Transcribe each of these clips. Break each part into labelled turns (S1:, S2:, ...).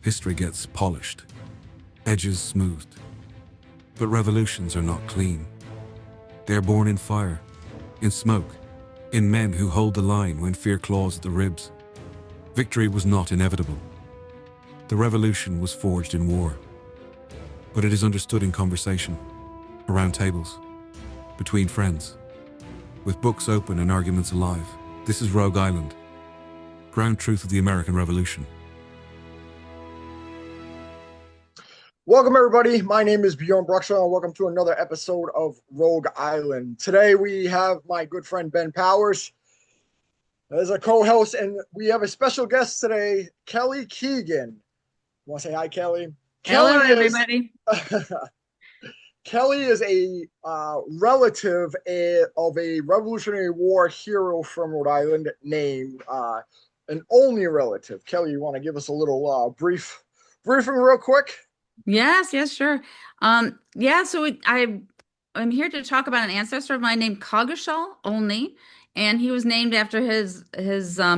S1: History gets polished, edges smoothed. But revolutions are not clean. They are born in fire, in smoke, in men who hold the line when fear claws at the ribs. Victory was not inevitable. The revolution was forged in war. But it is understood in conversation, around tables, between friends, with books open and arguments alive. This is Rhode Island, ground truth of the American Revolution.
S2: Welcome, everybody. My name is Bjorn Bruxell, and welcome to another episode of Rogue Island. Today, we have my good friend Ben Powers as a co-host, and we have a special guest today, Kelly Keegan. Want to say hi, Kelly?
S3: Hello, everybody.
S2: Kelly is a relative of a Revolutionary War hero from Rhode Island named an Olney relative. Kelly, you want to give us a little briefing real quick?
S3: Yes, sure. I'm here to talk about an ancestor of mine named Coggeshall Olney, and he was named after his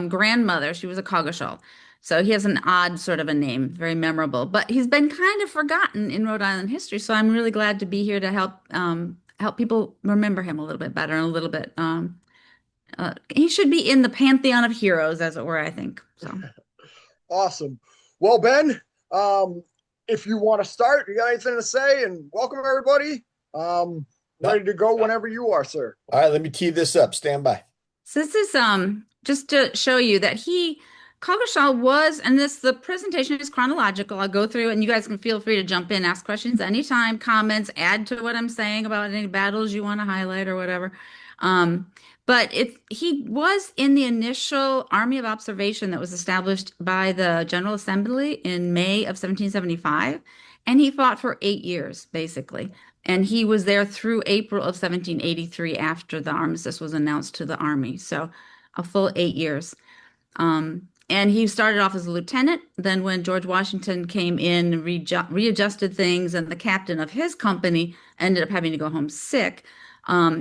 S3: grandmother. She was a Coggeshall. So he has an odd sort of a name, very memorable, but he's been kind of forgotten in Rhode Island history. So I'm really glad to be here to help people remember him a little bit better and a little bit. He should be in the pantheon of heroes, as it were, I think. So
S2: awesome. Well, Ben, if you want to start, you got anything to say? And welcome, everybody. Ready to go whenever you are, sir.
S4: All right, let me tee this up. Stand by.
S3: So this is just to show you that Coggeshall was, and the presentation is chronological. I'll go through it, and you guys can feel free to jump in, ask questions anytime, comments, add to what I'm saying about any battles you want to highlight or whatever. But he was in the initial Army of Observation that was established by the General Assembly in May of 1775, and he fought for 8 years, basically. And he was there through April of 1783 after the armistice was announced to the Army. So a full 8 years. And he started off as a lieutenant. Then when George Washington came in and readjusted things, and the captain of his company ended up having to go home sick,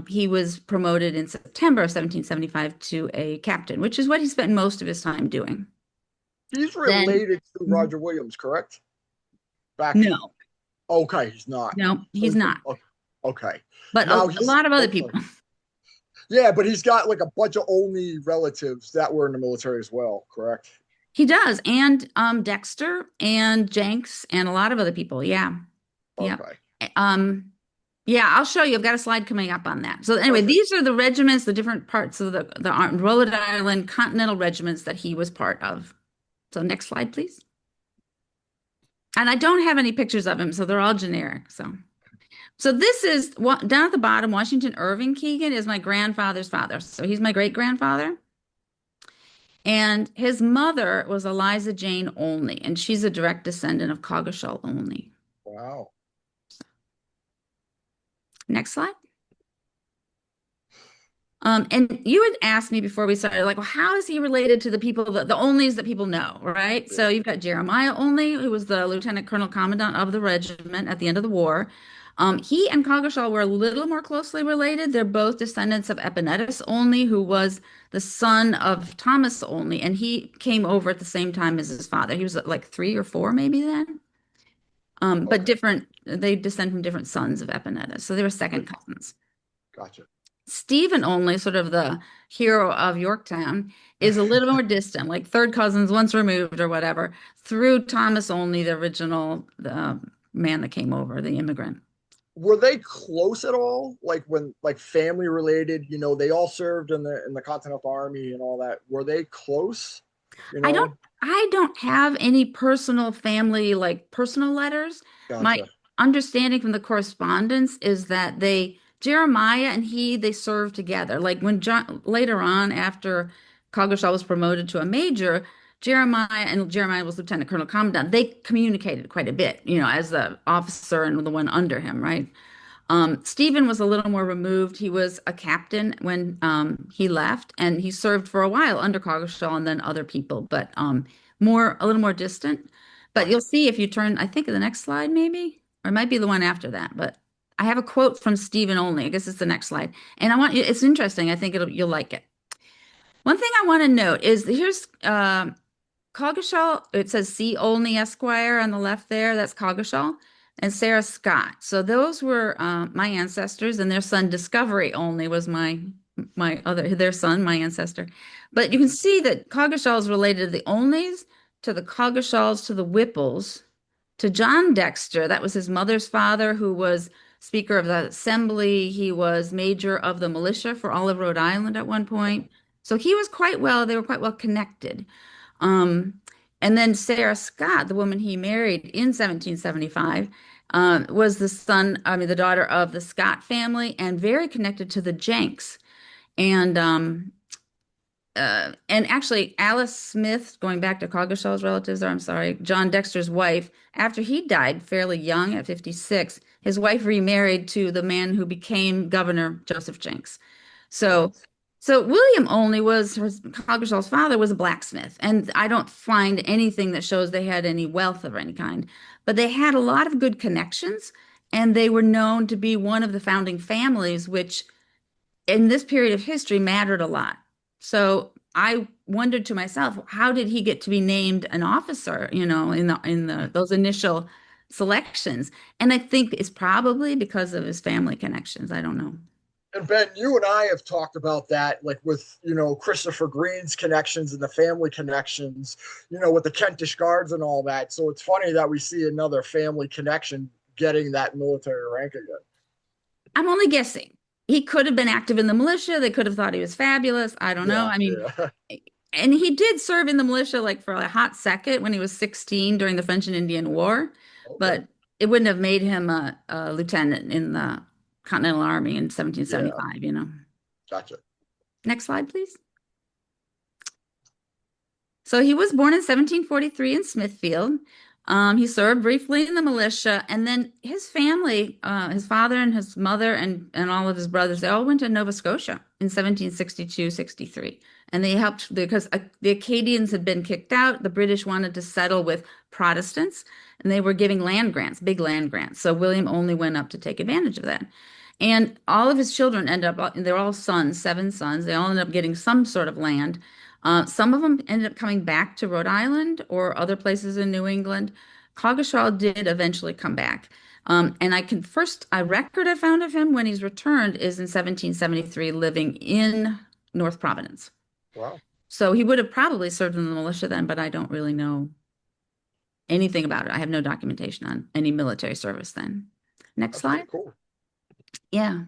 S3: he was promoted in September of 1775 to a captain, which is what he spent most of his time doing.
S2: He's related to Roger Williams, correct?
S3: No.
S2: Okay, he's not.
S3: No, he's not.
S2: Okay.
S3: But a lot of other people.
S2: Yeah, but he's got like a bunch of Olney relatives that were in the military as well, correct?
S3: He does. And Dexter and Jenks and a lot of other people. Yeah.
S2: Okay.
S3: Yeah, I'll show you. I've got a slide coming up on that. So anyway, These are the regiments, the different parts of the Rhode Island Continental Regiments that he was part of. So next slide, please. And I don't have any pictures of him, so they're all generic. So this is down at the bottom. Washington Irving Keegan is my grandfather's father. So he's my great-grandfather. And his mother was Eliza Jane Olney, and she's a direct descendant of Coggeshall Olney.
S2: Wow.
S3: Next slide. And you had asked me before we started, like, well, how is he related to the people, the Olneys that people know, right? Yeah. So you've got Jeremiah Olney, who was the lieutenant colonel commandant of the regiment at the end of the war. He and Coggeshall were a little more closely related. They're both descendants of Epinetus Olney, who was the son of Thomas Olney, and he came over at the same time as his father. He was like 3 or 4 maybe then. But different, they descend from different sons of Epinetus. So they were second cousins.
S2: Gotcha.
S3: Stephen Olney, sort of the hero of Yorktown, is a little more distant, like third cousins, once removed or whatever, through Thomas Olney, the original man that came over, the immigrant.
S2: Were they close at all? Like family related, they all served in the Continental Army and all that. Were they close?
S3: I don't have any personal family, like personal letters.
S2: Gotcha.
S3: My understanding from the correspondence is that Jeremiah and they served together. Like when later on, after Coggeshall was promoted to a major, Jeremiah was lieutenant colonel commandant. They communicated quite a bit, as the officer and the one under him, right? Stephen was a little more removed. He was a captain when he left, and he served for a while under Coggeshall and then other people, but a little more distant. But you'll see if you turn, I think, the next slide maybe, or it might be the one after that. But I have a quote from Stephen Olney. I guess it's the next slide, and it's interesting. I think you'll like it. One thing I want to note is here's Coggeshall, it says C. Olney Esquire on the left there. That's Coggeshall. And Sarah Scott. So those were my ancestors, and their son Discovery Olney was their son, my ancestor. But you can see that Coggeshall is related to the Olneys, to the Coggeshalls, to the Whipples, to John Dexter. That was his mother's father, who was Speaker of the Assembly. He was Major of the Militia for all of Rhode Island at one point. So they were quite well connected. Um, and then Sarah Scott, the woman he married in 1775, was the daughter of the Scott family and very connected to the Jenks. And actually, Alice Smith, going back to Coggeshall's relatives, or I'm sorry, John Dexter's wife, after he died fairly young at 56, his wife remarried to the man who became Governor Joseph Jenks. So, so William Olney Coggeshall's father was a blacksmith, and I don't find anything that shows they had any wealth of any kind, but they had a lot of good connections, and they were known to be one of the founding families, which in this period of history mattered a lot. So I wondered to myself, how did he get to be named an officer, in those initial selections? And I think it's probably because of his family connections. I don't know.
S2: And Ben, you and I have talked about that, like with, Christopher Green's connections and the family connections, with the Kentish Guards and all that. So it's funny that we see another family connection getting that military rank again.
S3: I'm only guessing. He could have been active in the militia. They could have thought he was fabulous. I don't know.
S2: Yeah,
S3: I mean,
S2: yeah.
S3: and he did serve in the militia like for a hot second when he was 16 during the French and Indian War,
S2: Okay.
S3: but it wouldn't have made him a lieutenant in the Continental Army in 1775,
S2: Gotcha.
S3: Next slide, please. So he was born in 1743 in Smithfield. He served briefly in the militia, and then his family, his father and his mother and all of his brothers, they all went to Nova Scotia in 1762-63. And they helped because the Acadians had been kicked out. The British wanted to settle with Protestants, and they were giving land grants, big land grants. So William only went up to take advantage of that. And all of his children they're all sons, 7 sons. They all ended up getting some sort of land. Some of them ended up coming back to Rhode Island or other places in New England. Coggeshall did eventually come back. And a record I found of him when he's returned is in 1773, living in North Providence.
S2: Wow.
S3: So he would have probably served in the militia then, but I don't really know anything about it. I have no documentation on any military service then. Next
S2: That's
S3: slide.
S2: cool.
S3: Yeah.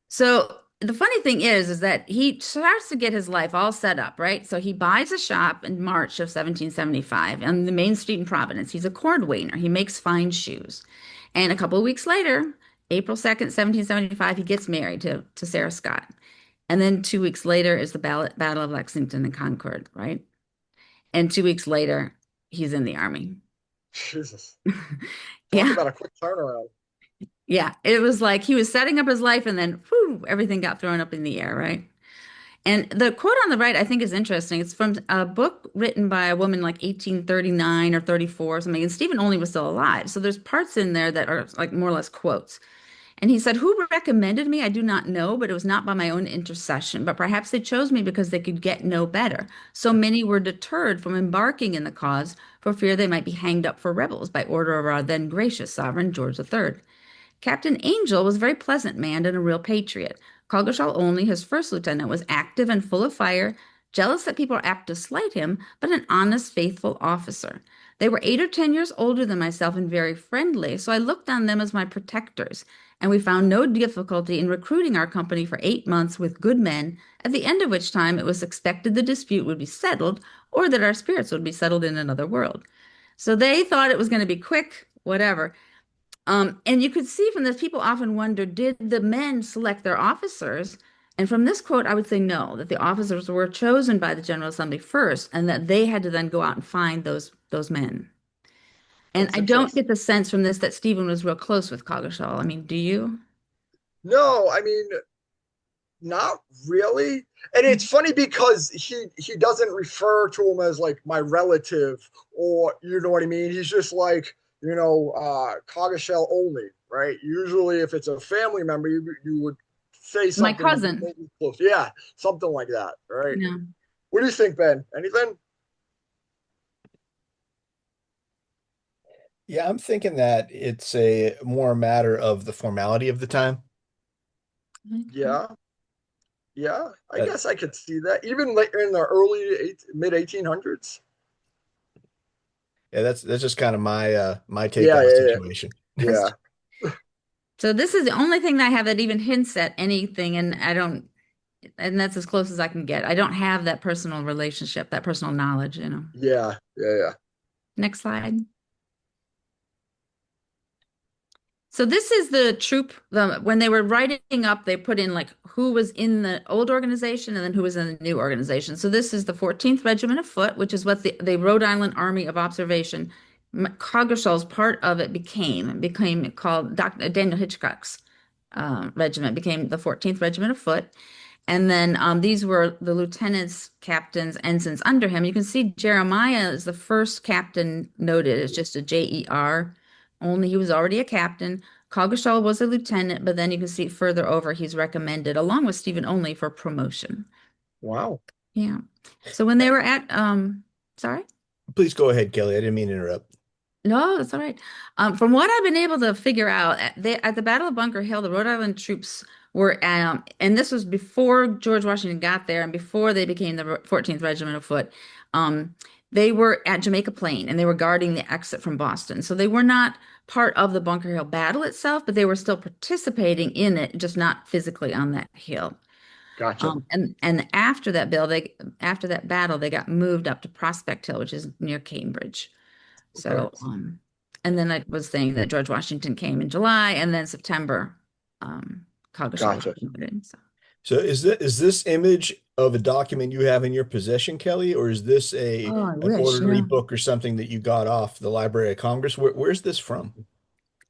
S3: So the funny thing is that he starts to get his life all set up, right? So he buys a shop in March of 1775 on the main street in Providence. He's a cordwainer. He makes fine shoes. And a couple of weeks later, April 2nd, 1775, he gets married to Sarah Scott. And then 2 weeks later is the Battle of Lexington and Concord, right? And 2 weeks later, he's in the Army.
S2: Jesus.
S3: Yeah.
S2: Talk about a quick turnaround.
S3: Yeah, it was like he was setting up his life and then whew, everything got thrown up in the air, right? And the quote on the right, I think, is interesting. It's from a book written by a woman like 1839 or 34 or something, and Stephen Olney was still alive. So there's parts in there that are like more or less quotes. And he said, "Who recommended me? I do not know, but it was not by my own intercession. But perhaps they chose me because they could get no better. So many were deterred from embarking in the cause for fear they might be hanged up for rebels by order of our then gracious sovereign George III. Captain Angel was a very pleasant man and a real patriot. Coggeshall Olney, his first lieutenant, was active and full of fire, jealous that people are apt to slight him, but an honest, faithful officer. They were 8 or 10 years older than myself and very friendly, so I looked on them as my protectors, and we found no difficulty in recruiting our company for 8 months with good men, at the end of which time it was expected the dispute would be settled, or that our spirits would be settled in another world." So they thought it was going to be quick, whatever. And you could see from this, people often wonder, did the men select their officers? And from this quote, I would say no, that the officers were chosen by the General Assembly first, and that they had to then go out and find those men. And I don't get the sense from this that Stephen was real close with Coggeshall. I mean, do you?
S2: No, I mean, not really. And it's funny because he doesn't refer to him as like my relative, or you know what I mean? He's just like, Coggeshall Olney, right? Usually if it's a family member, you would say something.
S3: My cousin.
S2: Close. Yeah, something like that, right?
S3: Yeah.
S2: What do you think, Ben? Anything?
S4: Yeah, I'm thinking that it's a more matter of the formality of the time.
S2: Yeah, yeah. I
S4: That,
S2: guess I could see that. Even later in the mid 1800s.
S4: yeah, that's just kind of my take
S2: Yeah,
S4: on the
S2: yeah,
S4: situation.
S2: yeah.
S3: So this is the only thing that I have that even hints at anything, and I don't, and that's as close as I can get. I don't have that personal relationship, that personal knowledge, you know.
S2: Yeah, yeah, yeah.
S3: Next slide. So this is the troop. When they were writing up, they put in like who was in the old organization and then who was in the new organization. So this is the 14th Regiment of Foot, which is what the Rhode Island Army of Observation. Coggeshall's part of it became called Dr. Daniel Hitchcock's regiment became the 14th Regiment of Foot. And then these were the lieutenants, captains, ensigns under him. You can see Jeremiah is the first captain noted. It's just a JER. Only he was already a captain. Coggeshall was a lieutenant, but then you can see further over he's recommended, along with Stephen Only, for promotion.
S2: Wow.
S3: Yeah. So when they were at, sorry?
S4: Please go ahead, Kelly. I didn't mean to interrupt.
S3: No, that's all right. From what I've been able to figure out, at the Battle of Bunker Hill, the Rhode Island troops were, and this was before George Washington got there and before they became the 14th Regiment of Foot. Um, they were at Jamaica Plain and they were guarding the exit from Boston. So they were not part of the Bunker Hill battle itself, but they were still participating in it, just not physically on that hill.
S2: Gotcha.
S3: And after that battle, they got moved up to Prospect Hill, which is near Cambridge.
S2: Okay.
S3: So, and then I was saying that George Washington came in July, and then September, Coggeshall was
S2: Gotcha.
S3: promoted. So,
S4: So is this image of a document you have in your possession, Kelly, or is this a
S3: oh, I
S4: an
S3: wish,
S4: orderly
S3: yeah.
S4: book or something that you got off the Library of Congress? Where's this from?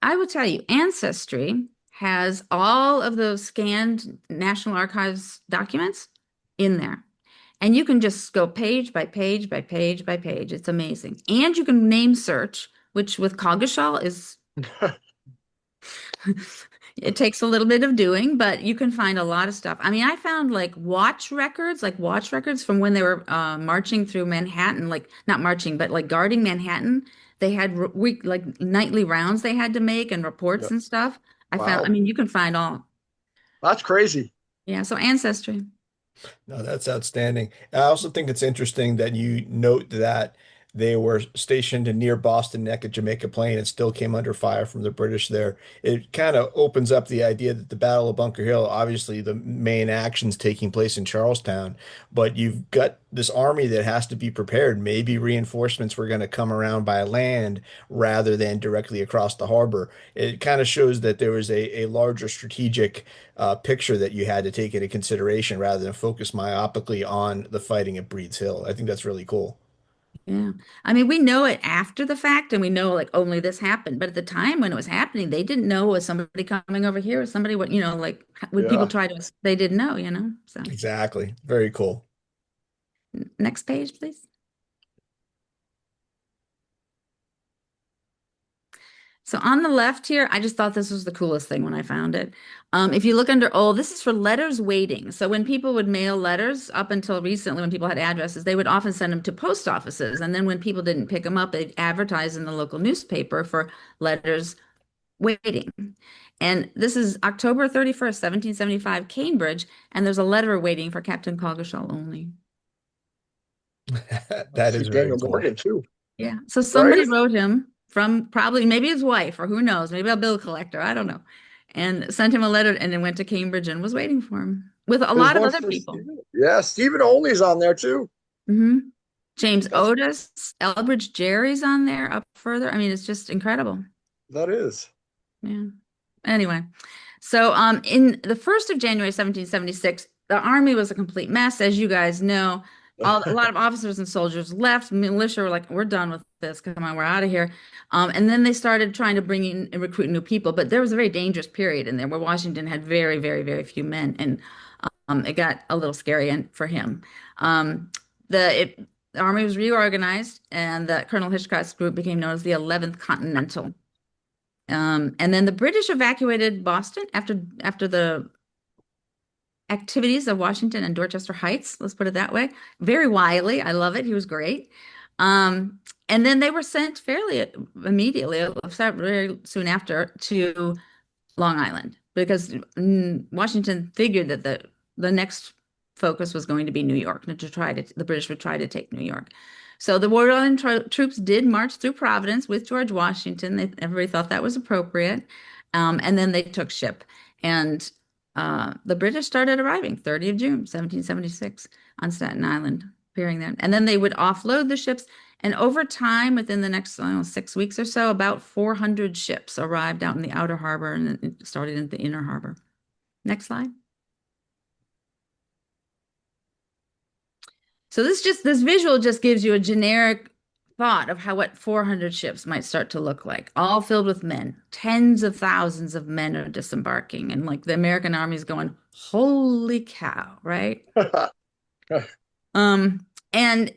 S3: I will tell you, Ancestry has all of those scanned National Archives documents in there. And you can just go page by page by page by page. It's amazing. And you can name search, which with Coggeshall is it takes a little bit of doing, but you can find a lot of stuff. I mean, I found like watch records from when they were marching through Manhattan, like not marching, but like guarding Manhattan. They had like nightly rounds they had to make and reports
S2: Yeah.
S3: and stuff. I
S2: Wow.
S3: mean, you can find all,
S2: That's crazy.
S3: yeah. So Ancestry.
S4: No, that's outstanding. I also think it's interesting that you note that they were stationed near Boston Neck at Jamaica Plain and still came under fire from the British there. It kind of opens up the idea that the Battle of Bunker Hill, obviously the main actions taking place in Charlestown, but you've got this army that has to be prepared. Maybe reinforcements were going to come around by land rather than directly across the harbor. It kind of shows that there was a larger strategic picture that you had to take into consideration rather than focus myopically on the fighting at Breed's Hill. I think that's really cool.
S3: Yeah. I mean, we know it after the fact and we know like only this happened. But at the time when it was happening, they didn't know was somebody coming over here or somebody would, like would people
S2: Yeah.
S3: try to, they didn't know. So
S4: Exactly. Very cool.
S3: next page, please. So on the left here, I just thought this was the coolest thing when I found it. If you look under old, this is for letters waiting. So when people would mail letters up until recently, when people had addresses, they would often send them to post offices. And then when people didn't pick them up, they'd advertise in the local newspaper for letters waiting. And this is October 31st, 1775, Cambridge. And there's a letter waiting for Captain Coggeshall Olney.
S2: I
S4: That
S2: see
S4: is very
S2: Daniel
S4: cool.
S2: Morgan too.
S3: Yeah. So
S2: Right?
S3: somebody wrote him from probably maybe his wife or who knows, maybe a bill collector, I don't know, and sent him a letter and then went to Cambridge and was waiting for him with a
S2: There's
S3: lot of
S2: one
S3: other
S2: for
S3: people.
S2: Stephen. Yeah, Stephen Only's on there too.
S3: hmm James
S2: That's
S3: Otis, Elbridge Gerry's on there up further. I mean, it's just incredible.
S2: that is.
S3: Yeah. Anyway, so in the 1st of January 1776, the army was a complete mess, as you guys know. A lot of officers and soldiers left. Militia were like, "We're done with this. Come on, we're out of here." And then they started trying to bring in and recruit new people. But there was a very dangerous period in there where Washington had very, very, very few men, and it got a little scary for him. Um, the army was reorganized, and the Colonel Hitchcock's group became known as the 11th Continental. And then the British evacuated Boston after the activities of Washington and Dorchester Heights, let's put it that way. Very wily. I love it. He was great. And then they were sent fairly immediately, very soon after, to Long Island because Washington figured that the next focus was going to be New York, and the British would try to take New York. So the Rhode Island troops did march through Providence with George Washington. Everybody thought that was appropriate, and then they took ship, and the British started arriving 30th of June, 1776, on Staten Island, appearing there, and then they would offload the ships. And over time, within the next, I don't know, 6 weeks or so, about 400 ships arrived out in the outer harbor and it started in the inner harbor. Next slide. So this visual just gives you a generic thought of what 400 ships might start to look like, all filled with men. Tens of thousands of men are disembarking, and like the American Army is going, holy cow, right? And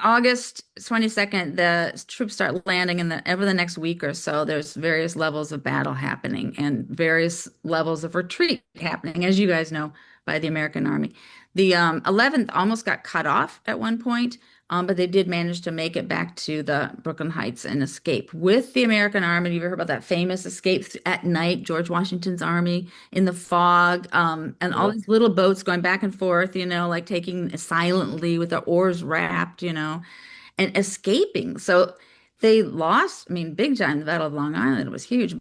S3: August 22nd, the troops start landing, and over the next week or so, there's various levels of battle happening and various levels of retreat happening, as you guys know, by the American Army. The 11th almost got cut off at one point, but they did manage to make it back to the Brooklyn Heights and escape with the American Army. You've heard about that famous escape at night, George Washington's army in the fog, and all these little boats going back and forth, like taking silently with the oars wrapped, and escaping. So they lost, I mean, big time, the Battle of Long Island was huge.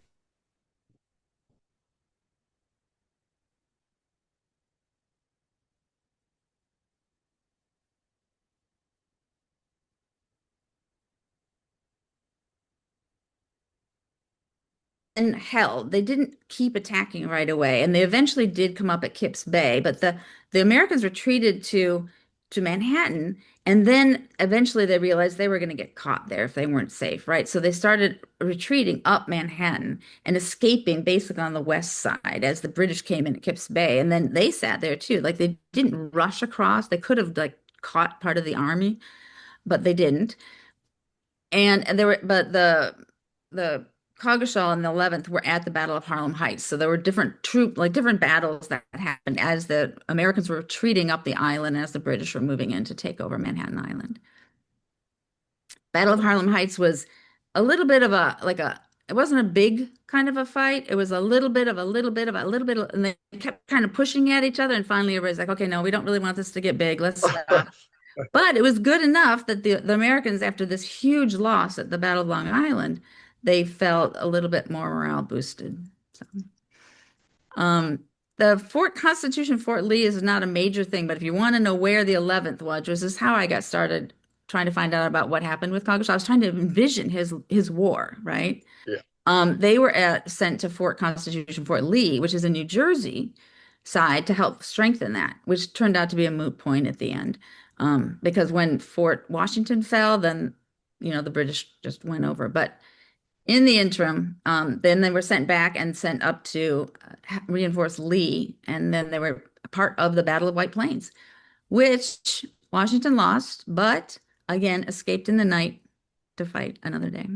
S3: And held. They didn't keep attacking right away, and they eventually did come up at Kips Bay. But the Americans retreated to Manhattan, and then eventually they realized they were going to get caught there if they weren't safe, right? So they started retreating up Manhattan and escaping basically on the west side as the British came in at Kips Bay, and then they sat there too. Like they didn't rush across. They could have like caught part of the army, but they didn't. And there were, but the Coggeshall and the 11th were at the Battle of Harlem Heights. So there were different battles that happened as the Americans were retreating up the island as the British were moving in to take over Manhattan Island. Battle of Harlem Heights was a little bit of it wasn't a big kind of a fight. It was a little bit of, and they kept kind of pushing at each other. And finally, everybody's like, okay, no, we don't really want this to get big. Let's stop. But it was good enough that the Americans, after this huge loss at the Battle of Long Island, they felt a little bit more morale boosted. So, the Fort Constitution, Fort Lee is not a major thing, but if you want to know where the 11th was, this is how I got started trying to find out about what happened with Coggeshall. I was trying to envision his war, right?
S2: Yeah.
S3: They were sent to Fort Constitution, Fort Lee, which is in New Jersey side, to help strengthen that, which turned out to be a moot point at the end. Because when Fort Washington fell, then the British just went over. But in the interim, then they were sent back and sent up to reinforce Lee, and then they were part of the Battle of White Plains, which Washington lost, but again escaped in the night to fight another day.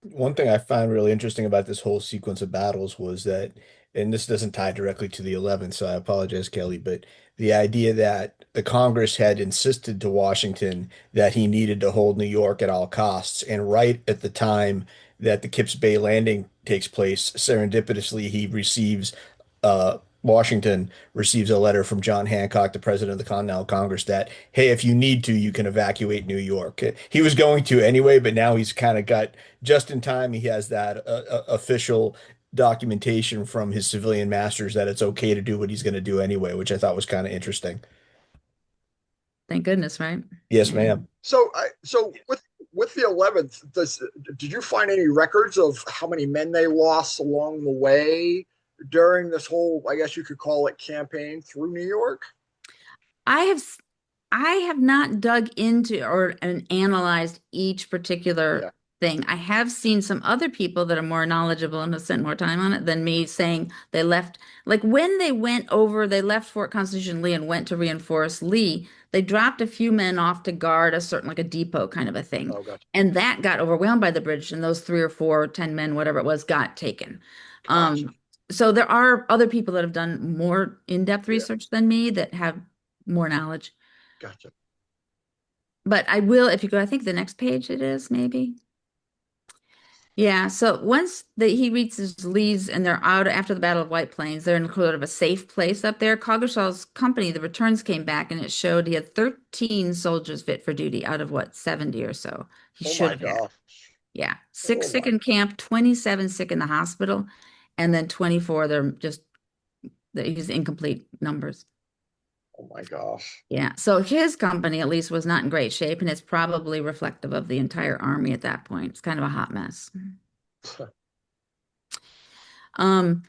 S4: One thing I found really interesting about this whole sequence of battles was that, and this doesn't tie directly to the 11th, so I apologize, Kelly, but the idea that the Congress had insisted to Washington that he needed to hold New York at all costs. And right at the time that the Kips Bay landing takes place, serendipitously, Washington receives a letter from John Hancock, the president of the Continental Congress, that, hey, if you need to, you can evacuate New York. He was going to anyway, but now he's kind of got just in time. He has that official documentation from his civilian masters that it's okay to do what he's going to do anyway, which I thought was kind of interesting.
S3: Thank goodness, right?
S4: Yes,
S3: Yeah.
S4: ma'am.
S2: So with the 11th, did you find any records of how many men they lost along the way during this whole, I guess you could call it, campaign through New York?
S3: I have not dug into and analyzed each particular thing. I have seen some other people that are more knowledgeable and have spent more time on it than me saying they left, like when they left Fort Constitution Lee and went to reinforce Lee, they dropped a few men off to guard a certain, like a depot kind of a thing.
S2: Oh, gotcha.
S3: And that got overwhelmed by the British, and those 3 or 4, 10 men, whatever it was, got taken.
S2: Gotcha.
S3: So there are other people that have done more in-depth research than me that have more knowledge.
S2: Gotcha.
S3: but I will, if you go, I think the next page it is, maybe. Yeah, so once he reaches Lee's and they're out after the Battle of White Plains, they're in sort of a safe place up there. Coggeshall's company, the returns came back and it showed he had 13 soldiers fit for duty out of what, 70 or so. He
S2: Oh
S3: should
S2: my
S3: have had.
S2: gosh.
S3: Yeah,
S2: Oh
S3: six sick
S2: my.
S3: in camp, 27 sick in the hospital, and then 24 they're just he's incomplete numbers.
S2: Oh my gosh.
S3: Yeah, so his company at least was not in great shape, and it's probably reflective of the entire army at that point. It's kind of a hot mess. Um,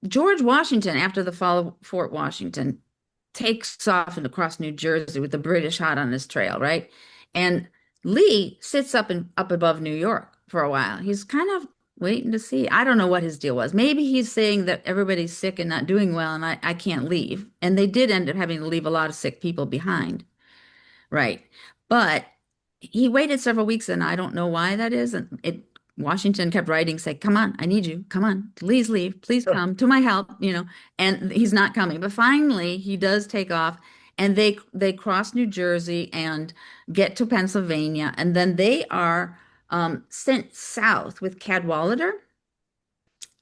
S3: George Washington, after the fall of Fort Washington, takes off and across New Jersey with the British hot on his trail, right? And Lee sits up above New York for a while. He's kind of waiting to see. I don't know what his deal was. Maybe he's saying that everybody's sick and not doing well, and I can't leave. And they did end up having to leave a lot of sick people behind. Right. But he waited several weeks and I don't know why that is. And Washington kept writing, say, come on, I need you. Come on, please leave. Please come to my help, and he's not coming. But finally he does take off and they cross New Jersey and get to Pennsylvania. And then they are sent south with Cadwalader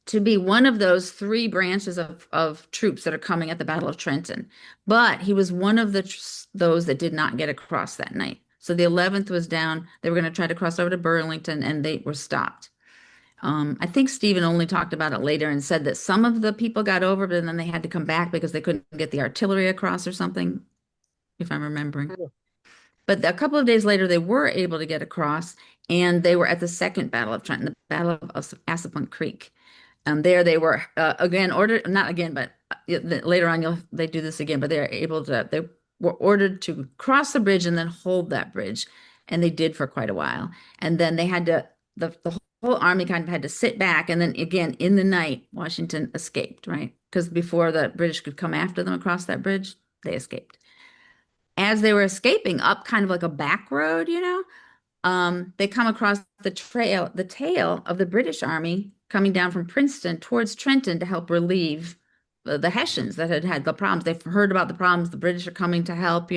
S3: to be one of those three branches of troops that are coming at the Battle of Trenton. But he was one of those that did not get across that night. So the 11th was down. They were going to try to cross over to Burlington, and they were stopped. I think Stephen only talked about it later and said that some of the people got over, but then they had to come back because they couldn't get the artillery across or something, if I'm remembering. But a couple of days later, they were able to get across, and they were at the second Battle of Trenton, the Battle of Assunpink Creek. There they were again ordered, not again, but later on they do this again, but they were ordered to cross the bridge and then hold that bridge. And they did for quite a while. And then they had to, the whole army kind of had to sit back. And then again, in the night, Washington escaped, right? Because before the British could come after them across that bridge, they escaped. As they were escaping up kind of like a back road, they come across the tail of the British army coming down from Princeton towards Trenton to help relieve the Hessians that had had the problems. They've heard about the problems. The British are coming to help,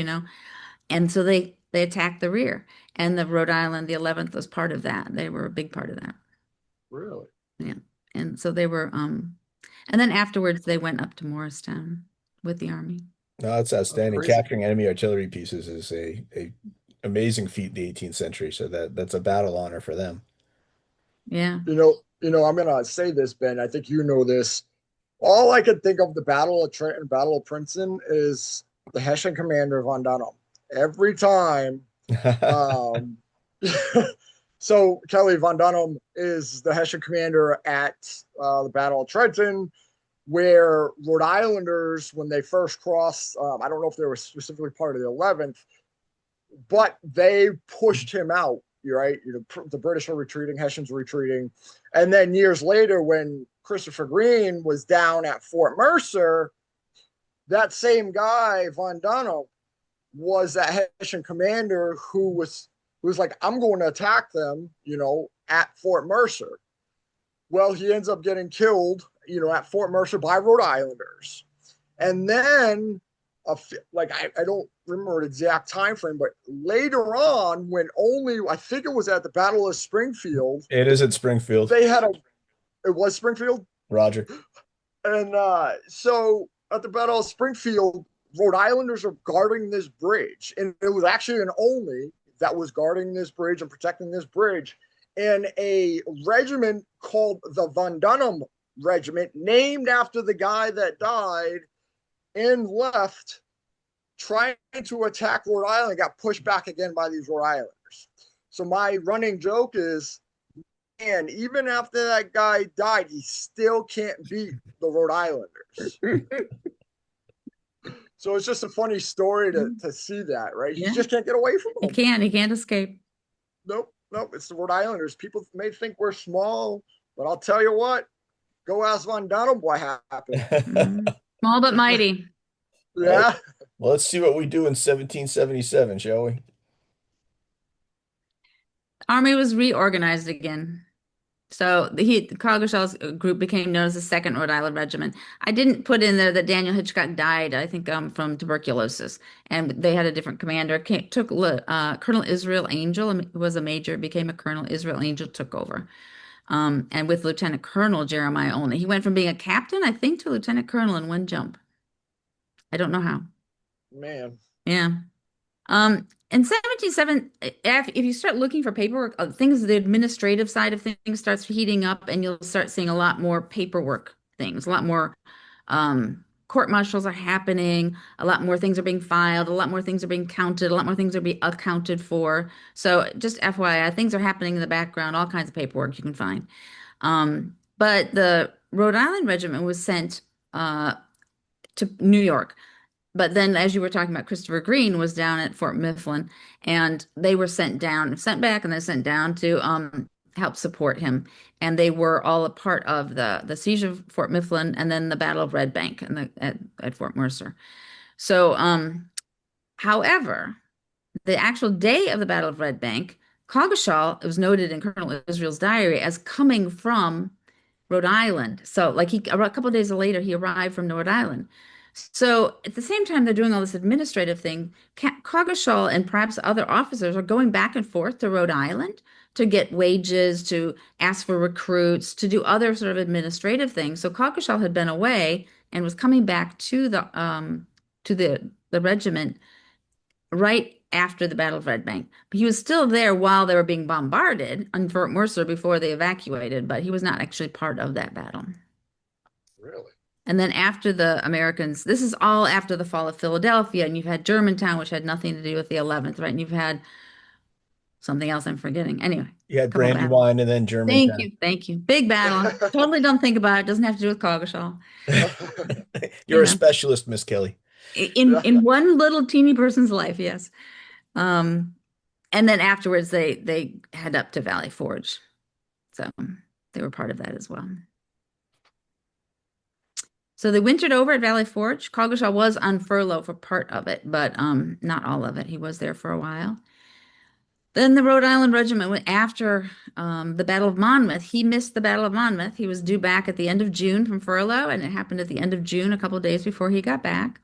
S3: and so they attacked the rear. And the Rhode Island, the 11th, was part of that. They were a big part of that.
S2: Really?
S3: Yeah. And so they were, and then afterwards they went up to Morristown with the army.
S4: No, that's outstanding.
S2: Crazy.
S4: Capturing enemy artillery pieces is a amazing feat in the 18th century. So that's a battle honor for them.
S3: Yeah.
S2: I'm gonna say this, Ben. I think you know this. All I could think of the Battle of Trenton, Battle of Princeton is the Hessian commander von Dunham. Every time. So Kelly von Dunham is the Hessian commander at the Battle of Trenton, where Rhode Islanders, when they first crossed, I don't know if they were specifically part of the 11th, but they pushed him out. You're right. The British are retreating, Hessians are retreating. And then years later, when Christopher Green was down at Fort Mercer, that same guy, von Dunham, was that Hessian commander who was like, I'm going to attack them, at Fort Mercer. Well, he ends up getting killed, at Fort Mercer by Rhode Islanders. And then, I don't remember the exact time frame, but later on, when I think it was at the Battle of Springfield.
S4: It is at Springfield.
S2: It was Springfield?
S4: Roger.
S2: And so at the Battle of Springfield, Rhode Islanders are guarding this bridge. And it was actually an Olney that was guarding this bridge and protecting this bridge. And a regiment called the Von Dunham Regiment, named after the guy that died and left, trying to attack Rhode Island, got pushed back again by these Rhode Islanders. So my running joke is, man, even after that guy died, he still can't beat the Rhode Islanders. So it's just a funny story to see that, right?
S3: Yeah.
S2: He just can't get away from them.
S3: He can't escape.
S2: Nope. It's the Rhode Islanders. People may think we're small, but I'll tell you what, go ask Von Dunham what happened.
S3: Small but mighty.
S2: Yeah.
S4: Well, let's see what we do in 1777, shall we?
S3: Army was reorganized again So the Coggeshall's group became known as the Second Rhode Island Regiment. I didn't put in there that Daniel Hitchcock died, I think, from tuberculosis, and they had a different commander. Took Colonel Israel Angel, who was a major, became a Colonel. Israel Angel took over, and with Lieutenant Colonel Jeremiah Olney. He went from being a captain, I think, to Lieutenant Colonel in one jump. I don't know how.
S2: Man.
S3: Yeah. In 1707, if you start looking for paperwork, things, the administrative side of things starts heating up, and you'll start seeing a lot more paperwork things, a lot more court martials are happening, a lot more things are being filed, a lot more things are being counted, a lot more things are being accounted for. So just FYI, things are happening in the background, all kinds of paperwork you can find. But the Rhode Island Regiment was sent to New York. But then, as you were talking about, Christopher Green was down at Fort Mifflin, and they were sent back, and then sent down to help support him. And they were all a part of the siege of Fort Mifflin, and then the Battle of Red Bank and at Fort Mercer. So, however, the actual day of the Battle of Red Bank, Coggeshall, it was noted in Colonel Israel's diary as coming from Rhode Island. So, like a couple of days later, he arrived from Rhode Island. So at the same time they're doing all this administrative thing, Coggeshall and perhaps other officers are going back and forth to Rhode Island to get wages, to ask for recruits, to do other sort of administrative things. So Coggeshall had been away and was coming back to the regiment right after the Battle of Red Bank. But he was still there while they were being bombarded on Fort Mercer before they evacuated, but he was not actually part of that battle.
S2: Really?
S3: And then after the Americans, this is all after the fall of Philadelphia, and you've had Germantown, which had nothing to do with the 11th, right? And you've had something else I'm forgetting. Anyway,
S4: You had
S3: couple battles.
S4: Brandywine and then
S3: Thank
S4: Germantown.
S3: you, thank you. Big battle. Totally don't think about it. Doesn't have to do with Coggeshall. You
S4: You're a
S3: know,
S4: specialist, Miss Kelly.
S3: in
S2: Yeah.
S3: in one little teeny person's life, yes. Um, and then afterwards, they head up to Valley Forge, so they were part of that as well. So they wintered over at Valley Forge. Coggeshall was on furlough for part of it, but not all of it. He was there for a while. Then the Rhode Island Regiment went after the Battle of Monmouth. He missed the Battle of Monmouth. He was due back at the end of June from furlough, and it happened at the end of June, a couple of days before he got back.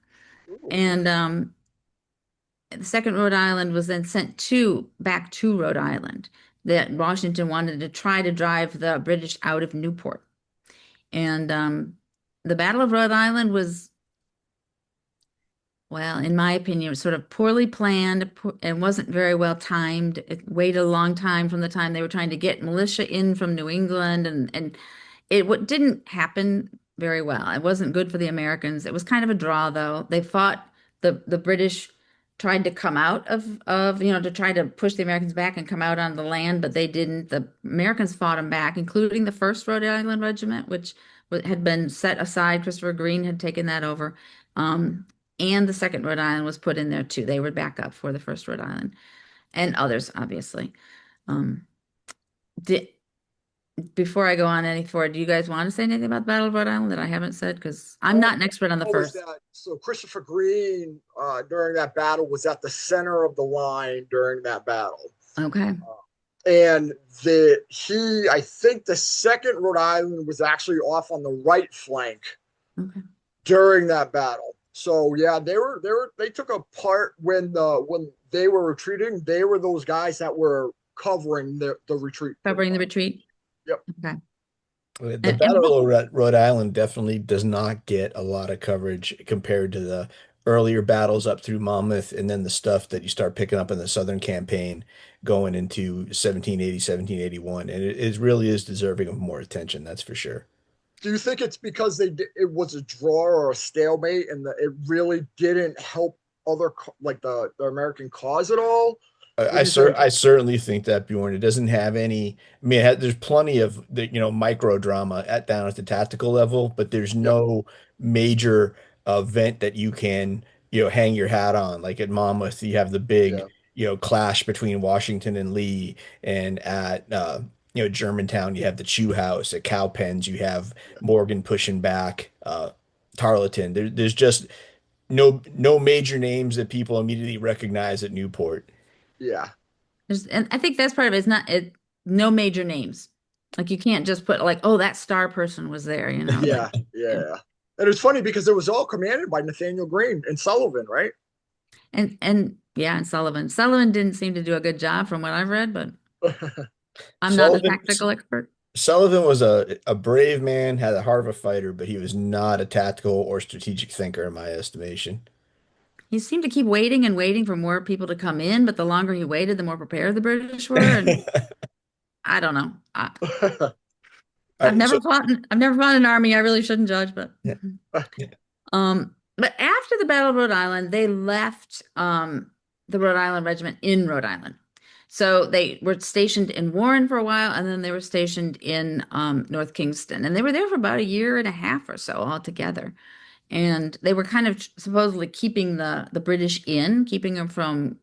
S2: Ooh.
S3: And the Second Rhode Island was then sent back to Rhode Island. That Washington wanted to try to drive the British out of Newport. And the Battle of Rhode Island was, well, in my opinion, it was sort of poorly planned and wasn't very well timed. It waited a long time from the time they were trying to get militia in from New England, and didn't happen very well. It wasn't good for the Americans. It was kind of a draw, though. They fought the British tried to come out to try to push the Americans back and come out on the land, but they didn't. The Americans fought them back, including the First Rhode Island Regiment, which had been set aside. Christopher Green had taken that over. And the Second Rhode Island was put in there too. They were back up for the First Rhode Island and others, obviously. Before I go on any further, do you guys want to say anything about the Battle of Rhode Island that I haven't said? Because I'm not an expert on the first.
S2: So Christopher Green during that battle was at the center of the line during that battle.
S3: Okay.
S2: And I think the Second Rhode Island was actually off on the right flank during that battle. So yeah, they took a part when they were retreating. They were those guys that were covering the retreat.
S3: Covering the retreat.
S2: Yep.
S3: Okay.
S4: The Battle of Rhode Island definitely does not get a lot of coverage compared to the earlier battles up through Monmouth, and then the stuff that you start picking up in the Southern campaign going into 1780, 1781. And it really is deserving of more attention, that's for sure.
S2: Do you think it's because it was a draw or a stalemate, and it really didn't help the American cause at all?
S4: I certainly think that, Bjorn. It doesn't have any. I mean, there's plenty of micro drama down at the tactical level, but there's no major event that you can hang your hat on. Like at Monmouth, you have the big clash between Washington and Lee, and at Germantown, you have the Chew House. At Cowpens, you have Morgan pushing back Tarleton. There's just no major names that people immediately recognize at Newport.
S2: Yeah.
S3: And I think that's part of it. It's not no major names. Like you can't just put like, oh, that star person was there, you know, like
S2: Yeah, yeah. And it's funny because it was all commanded by Nathaniel Green and Sullivan, right?
S3: and yeah, and Sullivan. Sullivan didn't seem to do a good job from what I've read, but I'm not a
S4: Sullivan
S3: tactical expert.
S4: Sullivan was a brave man, had the heart of a fighter, but he was not a tactical or strategic thinker in my estimation.
S3: He seemed to keep waiting and waiting for more people to come in, but the longer he waited, the more prepared the British were. And I don't know.
S4: All right, so
S3: I've never fought in an army. I really shouldn't judge, but
S4: yeah, yeah.
S3: but after the Battle of Rhode Island, they left the Rhode Island Regiment in Rhode Island. So they were stationed in Warren for a while, and then they were stationed in North Kingston, and they were there for about a year and a half or so altogether. And they were kind of supposedly keeping the British in, keeping them from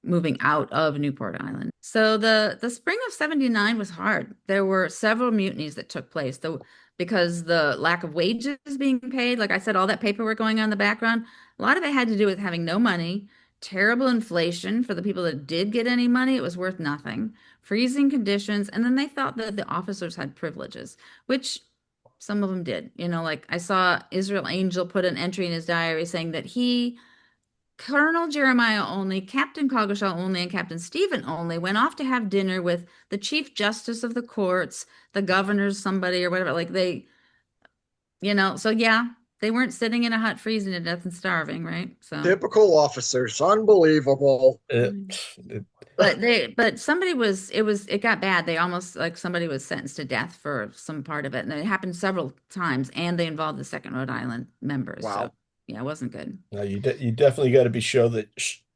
S3: moving out of Newport Island. So the spring of 79 was hard. There were several mutinies that took place, though, because the lack of wages being paid, like I said, all that paperwork going on in the background, a lot of it had to do with having no money, terrible inflation for the people that did get any money, it was worth nothing, freezing conditions, and then they thought that the officers had privileges, which some of them did. You know, like I saw Israel Angel put an entry in his diary saying that he, Colonel Jeremiah Olney, Captain Coggeshall Olney, and Captain Stephen Olney went off to have dinner with the Chief Justice of the courts, the governor's somebody or whatever. Like they, you know, so yeah, they weren't sitting in a hut freezing to death and starving, right? So,
S2: Typical officers, unbelievable.
S4: Uh,
S3: mm.
S4: it-
S3: But somebody was, it got bad. They almost, like somebody was sentenced to death for some part of it. And it happened several times, and they involved the Second Rhode Island members. So,
S2: Wow.
S3: yeah, it wasn't good.
S4: no, you definitely got to be show that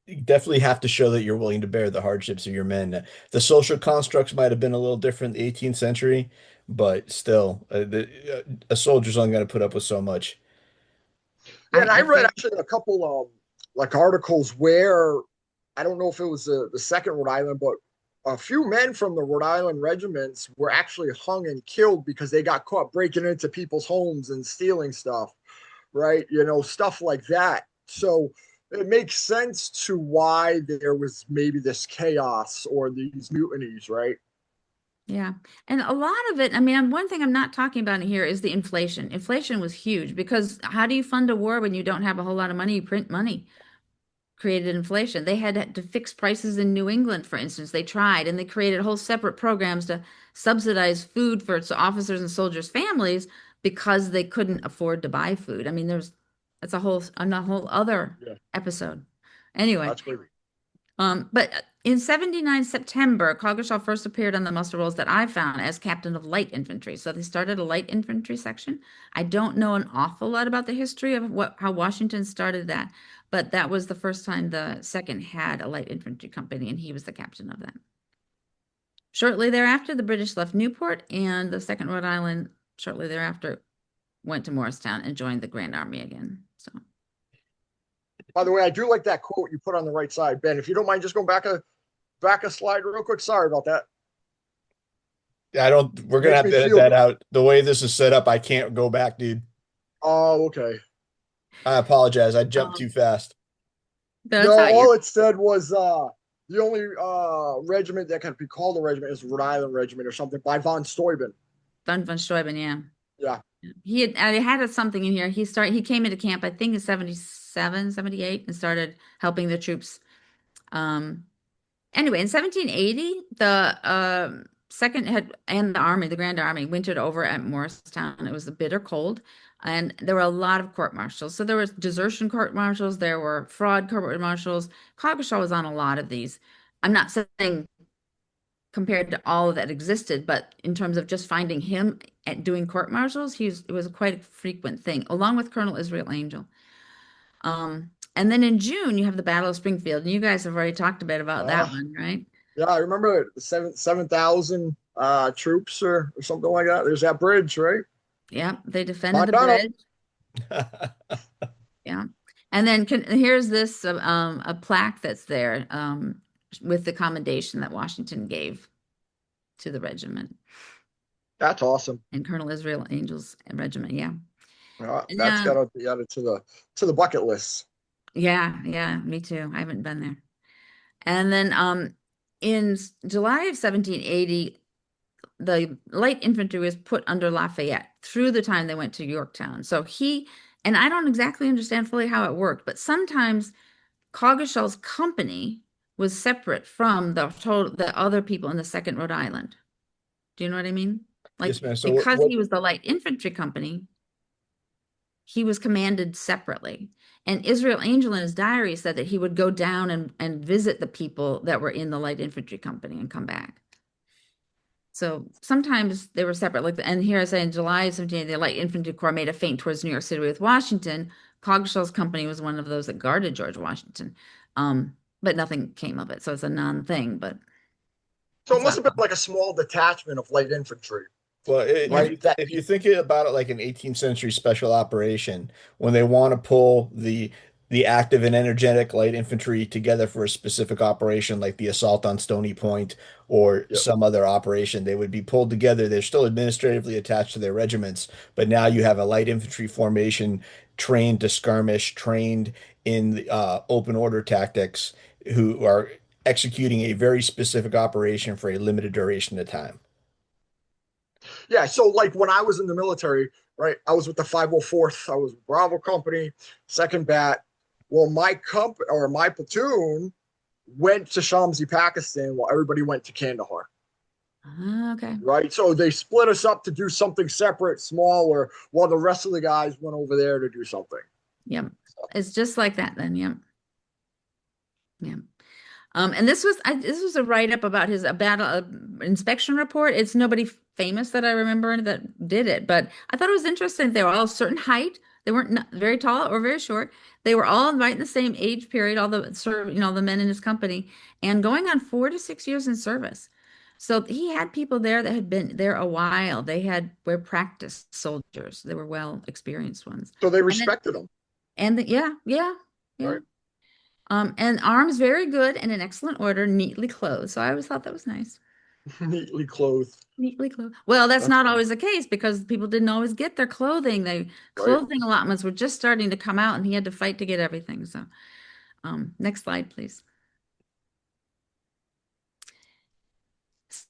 S4: you definitely have to show that you're willing to bear the hardships of your men. The social constructs might have been a little different in the 18th century, but still, a soldier's only going to put up with so much.
S2: Yeah, and I
S3: I
S2: read
S3: feel,
S2: actually a couple like articles where I don't know if it was the second Rhode Island, but a few men from the Rhode Island regiments were actually hung and killed because they got caught breaking into people's homes and stealing stuff, right? You know, stuff like that. So it makes sense to why there was maybe this chaos or these mutinies, right?
S3: yeah. And a lot of it, I mean, one thing I'm not talking about here is the inflation. Inflation was huge because how do you fund a war when you don't have a whole lot of money? You print money. Created inflation. They had to fix prices in New England, for instance. They tried, and they created whole separate programs to subsidize food for officers and soldiers' families because they couldn't afford to buy food. I mean, that's a whole other
S2: Yeah,
S3: episode. Anyway,
S2: that's crazy.
S3: but in 79 September, Coggeshall first appeared on the muster rolls that I found as captain of light infantry. So they started a light infantry section. I don't know an awful lot about the history of how Washington started that, but that was the first time the second had a light infantry company, and he was the captain of that. Shortly thereafter, the British left Newport, and the Second Rhode Island shortly thereafter went to Morristown and joined the Grand Army again. So
S2: By the way, I do like that quote you put on the right side, Ben. If you don't mind, just going back a slide real quick. Sorry about that.
S4: I don't, we're gonna
S2: Makes
S4: have
S2: me
S4: to edit
S2: feel
S4: that
S2: good.
S4: out. The way this is set up, I can't go back, dude.
S2: Oh, okay.
S4: I apologize. I jumped
S3: um,
S4: too fast.
S3: that's
S2: No,
S3: how you
S2: all it said was the only regiment that can be called a regiment is Rhode Island Regiment or something by von Steuben.
S3: von Steuben, yeah.
S2: Yeah.
S3: I had something in here. He came into camp, I think in 77, 78, and started helping the troops. Um, anyway, in 1780, the second had and the army, the Grand Army, wintered over at Morristown. It was a bitter cold, and there were a lot of court-martials. So there was desertion court-martials, there were fraud court-martials. Coggeshall was on a lot of these. I'm not saying compared to all that existed, but in terms of just finding him at doing court-martials, it was quite a frequent thing, along with Colonel Israel Angel. And then in June, you have the Battle of Springfield, and you guys have already talked a bit about that
S2: Uh,
S3: one, right?
S2: yeah, I remember the 7,000 troops or something like that. There's that bridge, right?
S3: Yeah, they defended the
S2: Montano.
S3: bridge. Yeah. And then here's this a plaque that's there with the commendation that Washington gave to the regiment
S2: That's awesome.
S3: and Colonel Israel Angel's regiment. Yeah. And
S2: That's got to be added to the bucket list.
S3: yeah, me too. I haven't been there. And then in July of 1780, the light infantry was put under Lafayette through the time they went to Yorktown. So and I don't exactly understand fully how it worked, but sometimes Coggeshall's company was separate from the other people in the Second Rhode Island. Do you know what I mean? Like,
S4: Yes, ma'am. So
S3: because
S4: what
S3: he was the light infantry company, he was commanded separately. And Israel Angel in his diary said that he would go down and visit the people that were in the light infantry company and come back. So sometimes they were separate. Like, and here I say in July of 1780, the Light Infantry Corps made a feint towards New York City with Washington. Coggeshall's company was one of those that guarded George Washington. But nothing came of it. So it's a non-thing, but
S2: So it must have been like a small detachment of light infantry.
S4: Well,
S2: Right.
S4: if you think about it like an 18th century special operation, when they want to pull the active and energetic light infantry together for a specific operation, like the assault on Stony Point or
S2: Yep.
S4: some other operation, they would be pulled together. They're still administratively attached to their regiments, but now you have a light infantry formation trained to skirmish, trained in open order tactics, who are executing a very specific operation for a limited duration of time.
S2: Yeah. So like when I was in the military, right, I was with the 504th. I was Bravo Company, Second Bat. Well, my platoon went to Shamsi, Pakistan, while everybody went to Kandahar.
S3: Okay.
S2: Right. So they split us up to do something separate, smaller, while the rest of the guys went over there to do something.
S3: Yep. It's just like that then. Yep. Yeah. And this was a write-up about his battle inspection report. It's nobody famous that I remember that did it, but I thought it was interesting. They were all a certain height. They weren't very tall or very short. They were all right in the same age period, all the the men in his company, and going on 4 to 6 years in service. So he had people there that had been there a while. Were practiced soldiers. They were well experienced ones.
S2: So they respected him.
S3: Yeah.
S2: Right.
S3: And arms very good and in excellent order, neatly clothed. So I always thought that was nice.
S2: Neatly clothed.
S3: Neatly clothed. Well, that's
S2: That's
S3: not
S2: fine.
S3: always the case because people didn't always get their clothing.
S2: Right.
S3: Clothing allotments were just starting to come out and he had to fight to get everything. So next slide, please.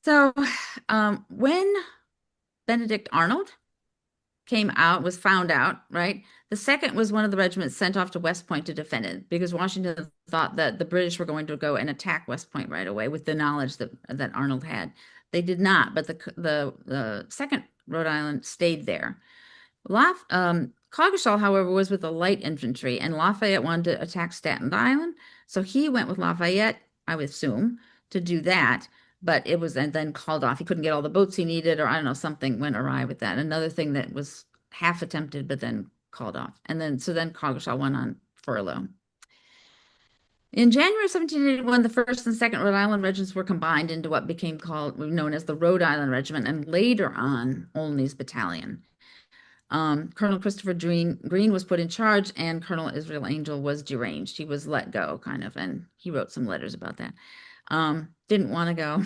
S3: So when Benedict Arnold was found out, right? The second was one of the regiments sent off to West Point to defend it because Washington thought that the British were going to go and attack West Point right away with the knowledge that Arnold had. They did not, but the second Rhode Island stayed there. Coggeshall, however, was with the light infantry, and Lafayette wanted to attack Staten Island, so he went with Lafayette, I would assume, to do that. But it was then called off. He couldn't get all the boats he needed, or I don't know, something went awry with that. Another thing that was half attempted, but then called off. And then Coggeshall went on furlough. In January 1781, the 1st and 2nd Rhode Island regiments were combined into what became known as the Rhode Island Regiment, and later on, Olney's Battalion. Colonel Christopher Green was put in charge, and Colonel Israel Angel was deranged. He was let go, kind of, and he wrote some letters about that. Didn't want to go.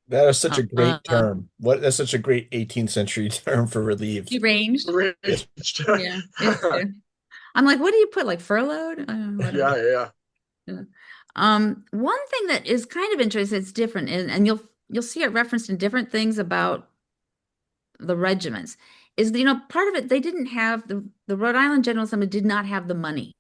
S4: That is such a great term. That's such a great 18th century term for relieved.
S3: Deranged.
S2: Deranged.
S3: Yeah. I'm like, what do you put? Like furloughed?
S2: Yeah.
S3: One thing that is kind of interesting, it's different, and you'll see it referenced in different things about the regiments, is part of it, they didn't have the Rhode Island General Assembly did not have the money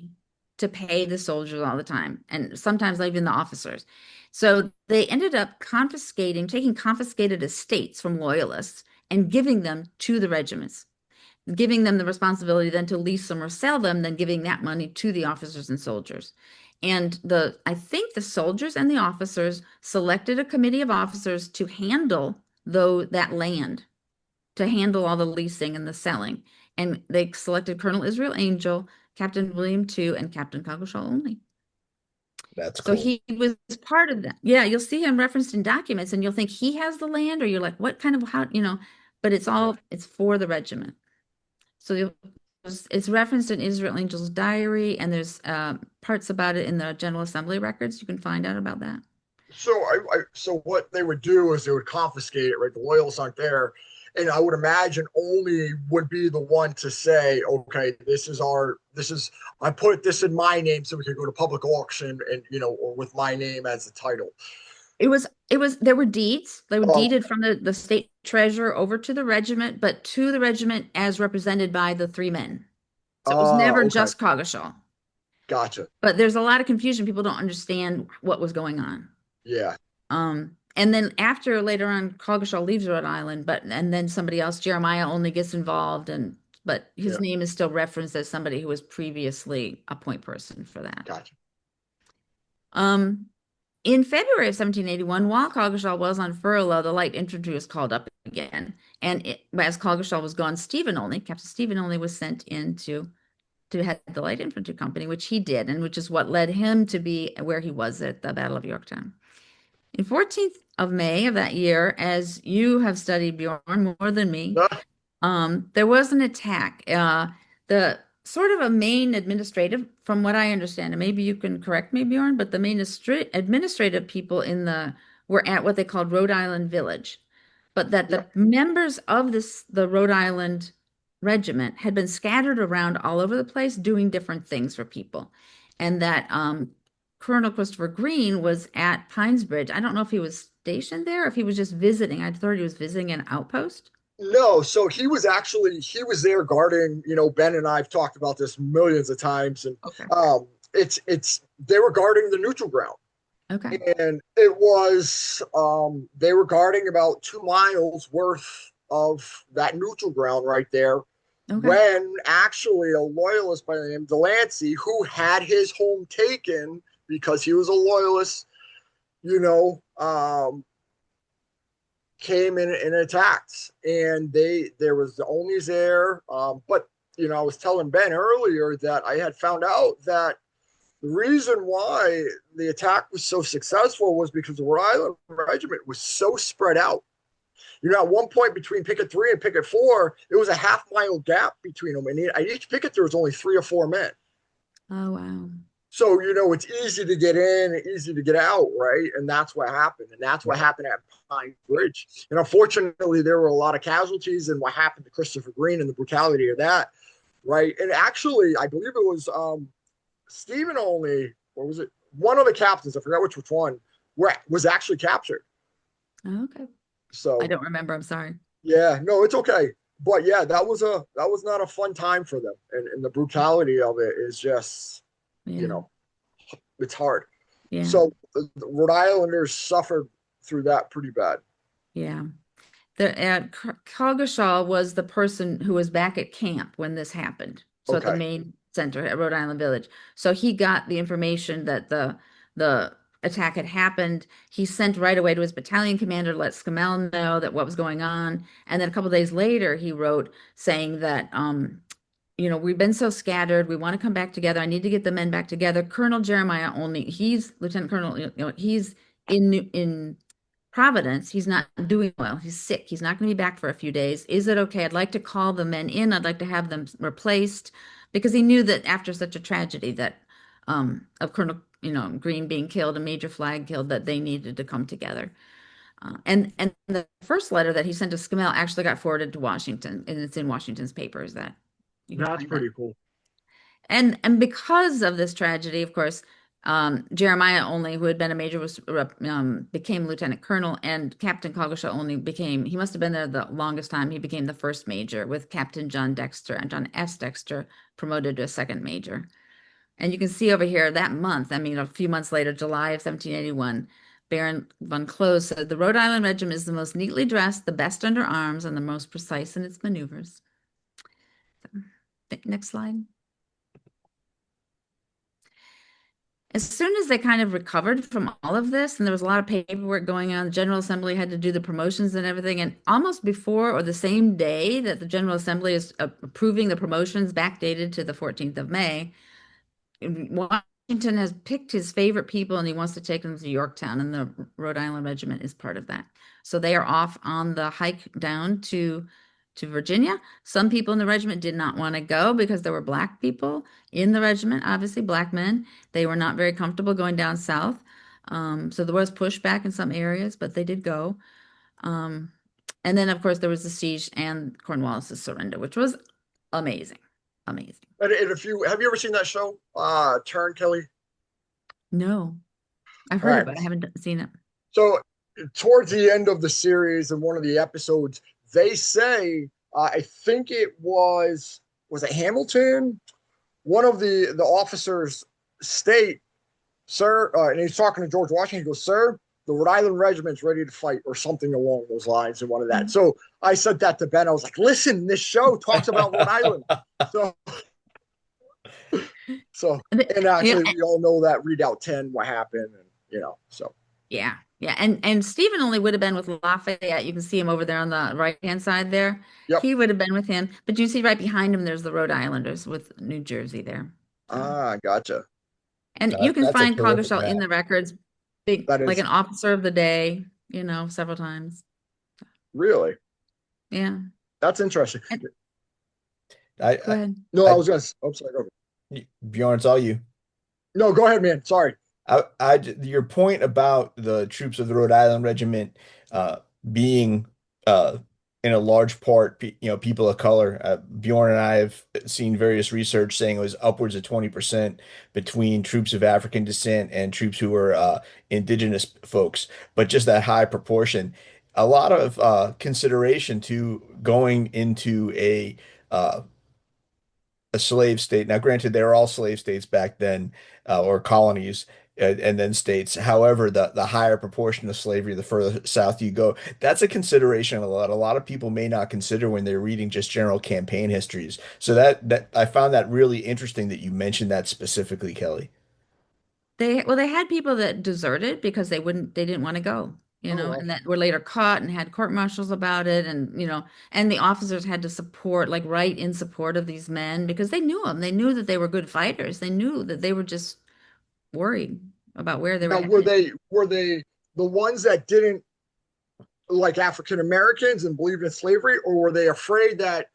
S3: to pay the soldiers all the time, and sometimes even the officers. So they ended up taking confiscated estates from loyalists and giving them to the regiments, giving them the responsibility then to lease them or sell them, then giving that money to the officers and soldiers. And I think the soldiers and the officers selected a committee of officers to handle that land, to handle all the leasing and the selling. And they selected Colonel Israel Angel, Captain William II, and Captain Coggeshall Olney.
S4: That's cool.
S3: So he was part of that. Yeah, you'll see him referenced in documents, and you'll think he has the land, or you're like, what kind of but it's for the regiment. So it's referenced in Israel Angel's diary, and there's parts about it in the General Assembly records. You can find out about that.
S2: So what they would do is they would confiscate it, right? The loyalists aren't there. And I would imagine Olney would be the one to say, okay, I put this in my name so we could go to public auction and, or with my name as the title.
S3: There were deeds. They were
S2: Oh,
S3: deeded from the state treasurer over to the regiment, but to the regiment as represented by the three men. So it was never
S2: okay.
S3: just Coggeshall.
S2: Gotcha.
S3: But there's a lot of confusion. People don't understand what was going on.
S2: Yeah.
S3: And then after later on, Coggeshall leaves Rhode Island, and then somebody else, Jeremiah, only gets involved, but his
S2: Yeah.
S3: name is still referenced as somebody who was previously a point person for that.
S2: Gotcha.
S3: In February of 1781, while Coggeshall was on furlough, the light infantry was called up again. And as Coggeshall was gone, Captain Stephen Olney was sent in to head the light infantry company, which he did, and which is what led him to be where he was at the Battle of Yorktown. In 14th of May of that year, as you have studied, Bjorn, more than me, there was an attack. The sort of a main administrative, from what I understand, and maybe you can correct me, Bjorn, but the main administrative people were at what they called Rhode Island Village, but that the members of the Rhode Island Regiment had been scattered around all over the place doing different things for people, and that Colonel Christopher Green was at Pinesbridge. I don't know if he was stationed there, or if he was just visiting. I thought he was visiting an outpost.
S2: No, so he was there guarding, Ben and I have talked about this millions of times, and
S3: Okay.
S2: they were guarding the neutral ground.
S3: Okay.
S2: And it was they were guarding about 2 miles worth of that neutral ground right there.
S3: Okay.
S2: When actually a loyalist by the name of Delancey, who had his home taken because he was a loyalist, came in and attacked, and there was the Olneys there. But I was telling Ben earlier that I had found out that the reason why the attack was so successful was because the Rhode Island Regiment was so spread out. At one point between picket 3 and picket 4, it was a half-mile gap between them, and at each picket there was only 3 or 4 men.
S3: Oh, wow.
S2: So, it's easy to get in, easy to get out, right? And that's what happened. And that's what happened at Pine Bridge. And unfortunately, there were a lot of casualties in what happened to Christopher Green and the brutality of that, right? And actually, I believe it was Stephen Olney, or was it one of the captains? I forgot which one, was actually captured.
S3: Okay.
S2: So
S3: I don't remember. I'm sorry.
S2: Yeah, no, it's okay. But yeah, that was not a fun time for them. And the brutality of it is just, it's hard.
S3: Yeah.
S2: So the Rhode Islanders suffered through that pretty bad.
S3: Yeah. Coggeshall was the person who was back at camp when this happened. So at the main center at Rhode Island Village. So he got the information that the attack had happened. He sent right away to his battalion commander to let Scammell know that what was going on. And then a couple of days later, he wrote saying that, we've been so scattered. We want to come back together. I need to get the men back together. Colonel Jeremiah Olney, he's Lieutenant Colonel, he's in Providence. He's not doing well. He's sick. He's not going to be back for a few days. Is it okay? I'd like to call the men in. I'd like to have them replaced, because he knew that after such a tragedy that of Colonel Green being killed and Major Flagg killed, that they needed to come together. And the first letter that he sent to Scammell actually got forwarded to Washington, and it's in Washington's papers.
S2: That's pretty cool.
S3: And because of this tragedy, of course, Jeremiah Olney, who had been a major, became lieutenant colonel, and Captain Coggeshall Olney he must have been there the longest time. He became the first major, with Captain John S. Dexter promoted to a second major. And you can see over here that month, a few months later, July of 1781, Baron von Close said, "The Rhode Island Regiment is the most neatly dressed, the best under arms, and the most precise in its maneuvers." Next slide. As soon as they kind of recovered from all of this, and there was a lot of paperwork going on, the General Assembly had to do the promotions and everything, and almost before or the same day that the General Assembly is approving the promotions, backdated to the 14th of May, Washington has picked his favorite people and he wants to take them to Yorktown, and the Rhode Island Regiment is part of that. So they are off on the hike down to Virginia. Some people in the regiment did not want to go because there were Black people in the regiment, obviously Black men. They were not very comfortable going down south. So there was pushback in some areas, but they did go. And then, of course, there was the siege and Cornwallis's surrender, which was amazing. Amazing.
S2: And have you ever seen that show, Turn, Kelly?
S3: No, I've heard it, but I haven't seen it.
S2: So towards the end of the series in one of the episodes, they say, I think was it Hamilton? One of the officers state, sir, and he's talking to George Washington. He goes, sir, the Rhode Island Regiment's ready to fight, or something along those lines, and one of that. So I said that to Ben. I was like, listen, this show talks about Rhode Island. And actually, we all know that Redoubt 10, what happened, and so.
S3: Yeah. And Stephen only would have been with Lafayette. You can see him over there on the right-hand side there.
S2: Yep.
S3: He would have been with him. But you see right behind him, there's the Rhode Islanders with New Jersey there.
S2: Gotcha.
S3: And you can find Coggeshall in
S2: map.
S3: the records, like an officer of the day, several times.
S2: Really?
S3: Yeah.
S2: That's interesting.
S3: Go ahead.
S2: No, I was going to. Oh, sorry. Go ahead.
S4: Bjorn, it's all you.
S2: No, go ahead, man. Sorry.
S4: Your point about the troops of the Rhode Island Regiment being in a large part, people of color. Bjorn and I have seen various research saying it was upwards of 20% between troops of African descent and troops who were indigenous folks, but just that high proportion. A lot of consideration to going into a slave state. Now, granted, they were all slave states back then, or colonies, and then states. However, the higher proportion of slavery, the further south you go, that's a consideration a lot of people may not consider when they're reading just general campaign histories. So that I found that really interesting that you mentioned that specifically, Kelly.
S3: They had people that deserted because they didn't want to go. And that were later caught and had court martials about it. And the officers had to write in support of these men because they knew them. They knew that they were good fighters. They knew that they were just worried about where they were.
S2: Now, were they the ones that didn't like African Americans and believed in slavery, or were they afraid that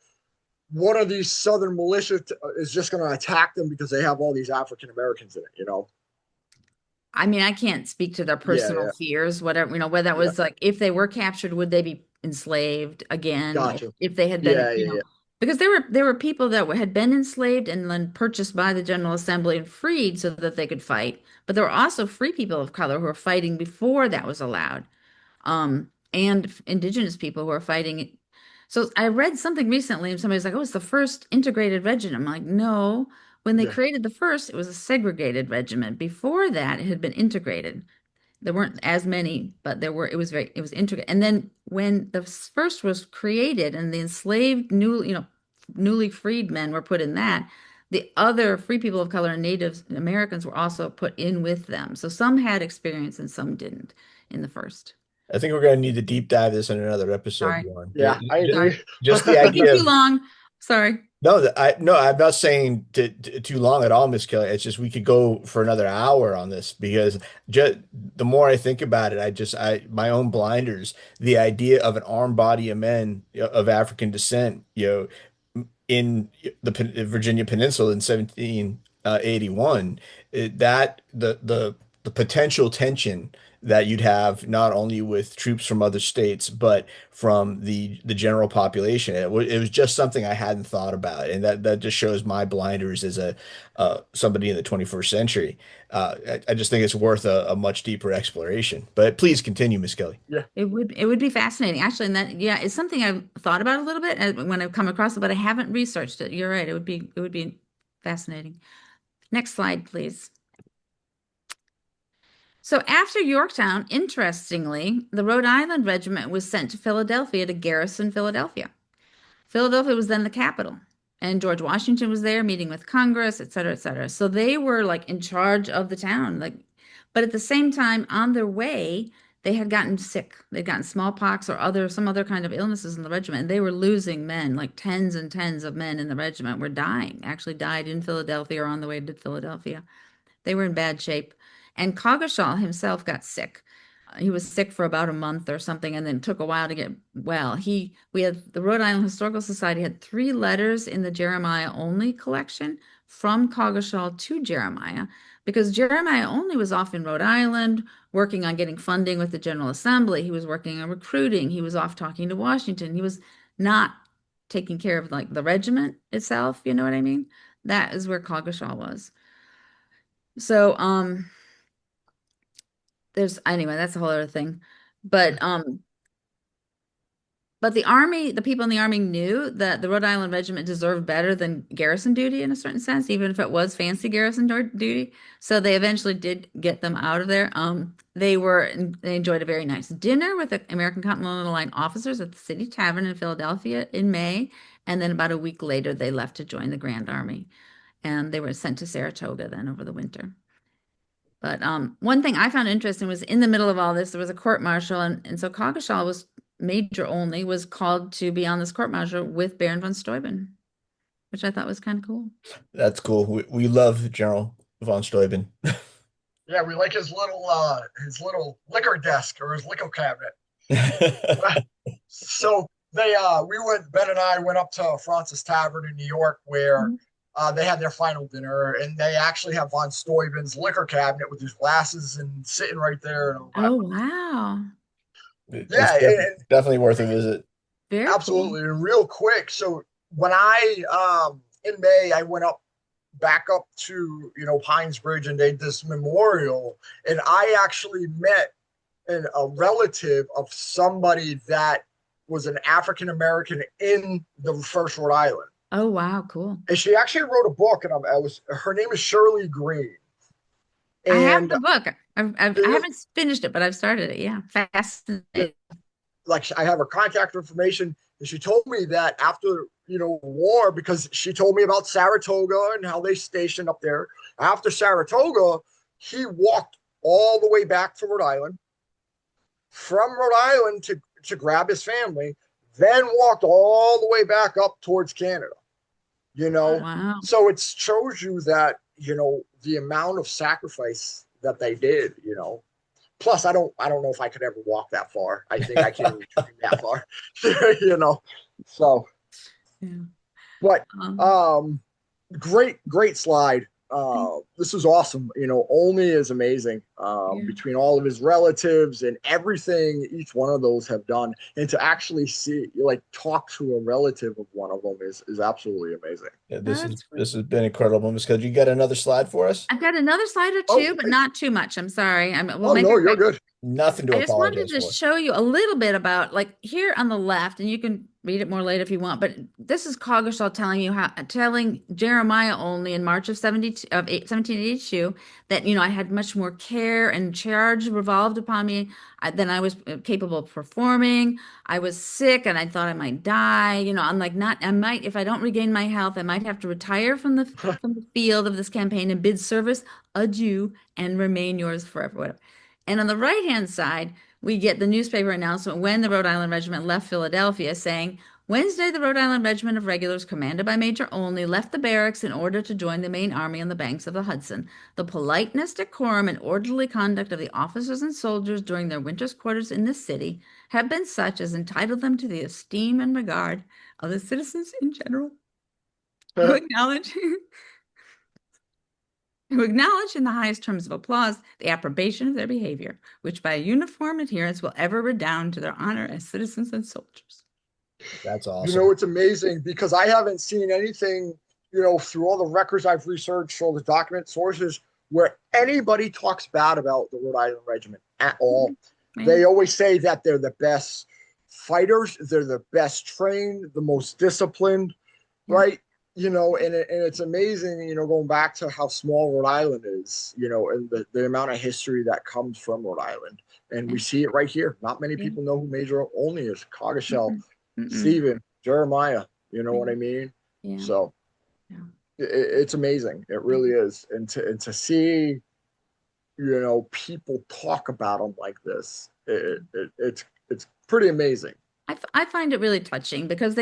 S2: one of these Southern militia is just going to attack them because they have all these African Americans in it?
S3: I mean, I can't speak to their personal fears, whatever, whether that was like, if they were captured, would they be enslaved again?
S2: Gotcha.
S3: If they had been, because there were people that had been enslaved and then purchased by the General Assembly and freed so that they could fight. But there were also free people of color who were fighting before that was allowed. And indigenous people who were fighting. So I read something recently and somebody was like, oh, it's the first integrated regiment. I'm like, no. When they created the first, it was a segregated regiment. Before that, it had been integrated. There weren't as many, but it was integrated. And then when the first was created and the enslaved newly freed men were put in that, the other free people of color and Native Americans were also put in with them. So some had experience and some didn't in the first.
S4: I think we're going to need to deep dive this in another episode.
S3: Sorry.
S2: Yeah, I agree.
S4: Just the idea.
S3: Too long. Sorry.
S4: No, I'm not saying too long at all, Miss Kelly. It's just we could go for another hour on this because the more I think about it, my own blinders, the idea of an armed body of men of African descent, in the Virginia Peninsula in 1781, that the potential tension that you'd have not only with troops from other states, but from the general population. It was just something I hadn't thought about. And that just shows my blinders as somebody in the 21st century. I just think it's worth a much deeper exploration. But please continue, Miss Kelly.
S2: Yeah.
S3: It would be fascinating. Actually, and it's something I've thought about a little bit when I've come across it, but I haven't researched it. You're right. It would be fascinating. Next slide, please. So after Yorktown, interestingly, the Rhode Island Regiment was sent to Philadelphia to garrison Philadelphia. Philadelphia was then the capital, and George Washington was there meeting with Congress, et cetera, et cetera. So they were like in charge of the town. But at the same time, on their way, they had gotten sick. They'd gotten smallpox or some other kind of illnesses in the regiment. And they were losing men, like tens and tens of men in the regiment were dying, actually died in Philadelphia or on the way to Philadelphia. They were in bad shape. And Coggeshall himself got sick. He was sick for about a month or something, and then took a while to get well. We had the Rhode Island Historical Society had 3 letters in the Jeremiah Olney collection from Coggeshall to Jeremiah, because Jeremiah Olney was off in Rhode Island working on getting funding with the General Assembly. He was working on recruiting. He was off talking to Washington. He was not taking care of like the regiment itself. You know what I mean? That is where Coggeshall was. So, there's anyway, that's a whole other thing. But but the army, the people in the army knew that the Rhode Island Regiment deserved better than garrison duty in a certain sense, even if it was fancy garrison duty. So they eventually did get them out of there. They enjoyed a very nice dinner with the American Continental Line officers at the City Tavern in Philadelphia in May, and then about a week later they left to join the Grand Army, and they were sent to Saratoga then over the winter. But one thing I found interesting was in the middle of all this, there was a court martial, and so Coggeshall was Major Olney was called to be on this court martial with Baron von Steuben, which I thought was kind of cool.
S4: That's cool. We love General von Steuben.
S2: Yeah, we like his little liquor desk or his liquor cabinet. So Ben and I went up to Francis Tavern in New York where they had their final dinner, and they actually have von Steuben's liquor cabinet with his glasses and sitting right there. And
S3: Oh, wow.
S2: Yeah,
S4: definitely worth a visit.
S3: Very
S2: absolutely.
S3: cool.
S2: And real quick, so when I in May I went back up to Pines Bridge, and they did this memorial, and I actually met a relative of somebody that was an African American in the first Rhode Island.
S3: Oh, wow, cool.
S2: And she actually wrote a book, and her name is Shirley Green.
S3: I have
S2: And
S3: the book. I haven't finished it, but I've started it. Yeah, fascinating.
S2: like I have her contact information, and she told me that after war, because she told me about Saratoga and how they stationed up there. After Saratoga, he walked all the way back to Rhode Island, from Rhode Island to grab his family, then walked all the way back up towards Canada.
S3: Wow.
S2: So it shows you that the amount of sacrifice that they did. Plus, I don't know if I could ever walk that far. I think I can't even drink that far. So,
S3: Yeah.
S2: but great slide. This was awesome. Olney is amazing. Between all of his relatives and everything each one of those have done, and to actually see, talk to a relative of one of them is absolutely amazing.
S4: Yeah, this has been incredible, Miss Kelly. You got another slide for us?
S3: I've got another slide or two, but not too much. I'm sorry.
S2: We'll make it
S3: you're
S2: good.
S4: Nothing to
S3: I just wanted
S4: apologize
S3: to
S4: for.
S3: show you a little bit about, here on the left, and you can read it more later if you want, but this is Coggeshall telling Jeremiah Olney in March of 1782 that, I had much more care and charge revolved upon me than I was capable of performing. I was sick and I thought I might die. I'm like, if I don't regain my health, I might have to retire from the field of this campaign and bid service adieu and remain yours forever, whatever. And on the right-hand side, we get the newspaper announcement when the Rhode Island Regiment left Philadelphia saying, Wednesday, the Rhode Island Regiment of Regulars, commanded by Major Olney, left the barracks in order to join the main army on the banks of the Hudson. The politeness, decorum, and orderly conduct of the officers and soldiers during their winter's quarters in this city have been such as entitled them to the esteem and regard of the citizens in general, who acknowledge in the highest terms of applause the approbation of their behavior, which by a uniform adherence will ever redound to their honor as citizens and soldiers.
S4: That's awesome.
S2: It's amazing because I haven't seen anything, through all the records I've researched, all the document sources, where anybody talks bad about the Rhode Island Regiment at all. Mm-hmm. They always say that they're the best fighters, they're the best trained, the most disciplined, right? And it's amazing, going back to how small Rhode Island is, and the amount of history that comes from Rhode Island. And we see it right here. Not many people know who Major Olney is. Coggeshall, Stephen, Jeremiah, you know what I mean? Yeah. So it's amazing. It really is. And to see, people talk about them like this, it's pretty amazing.
S3: I find it really touching because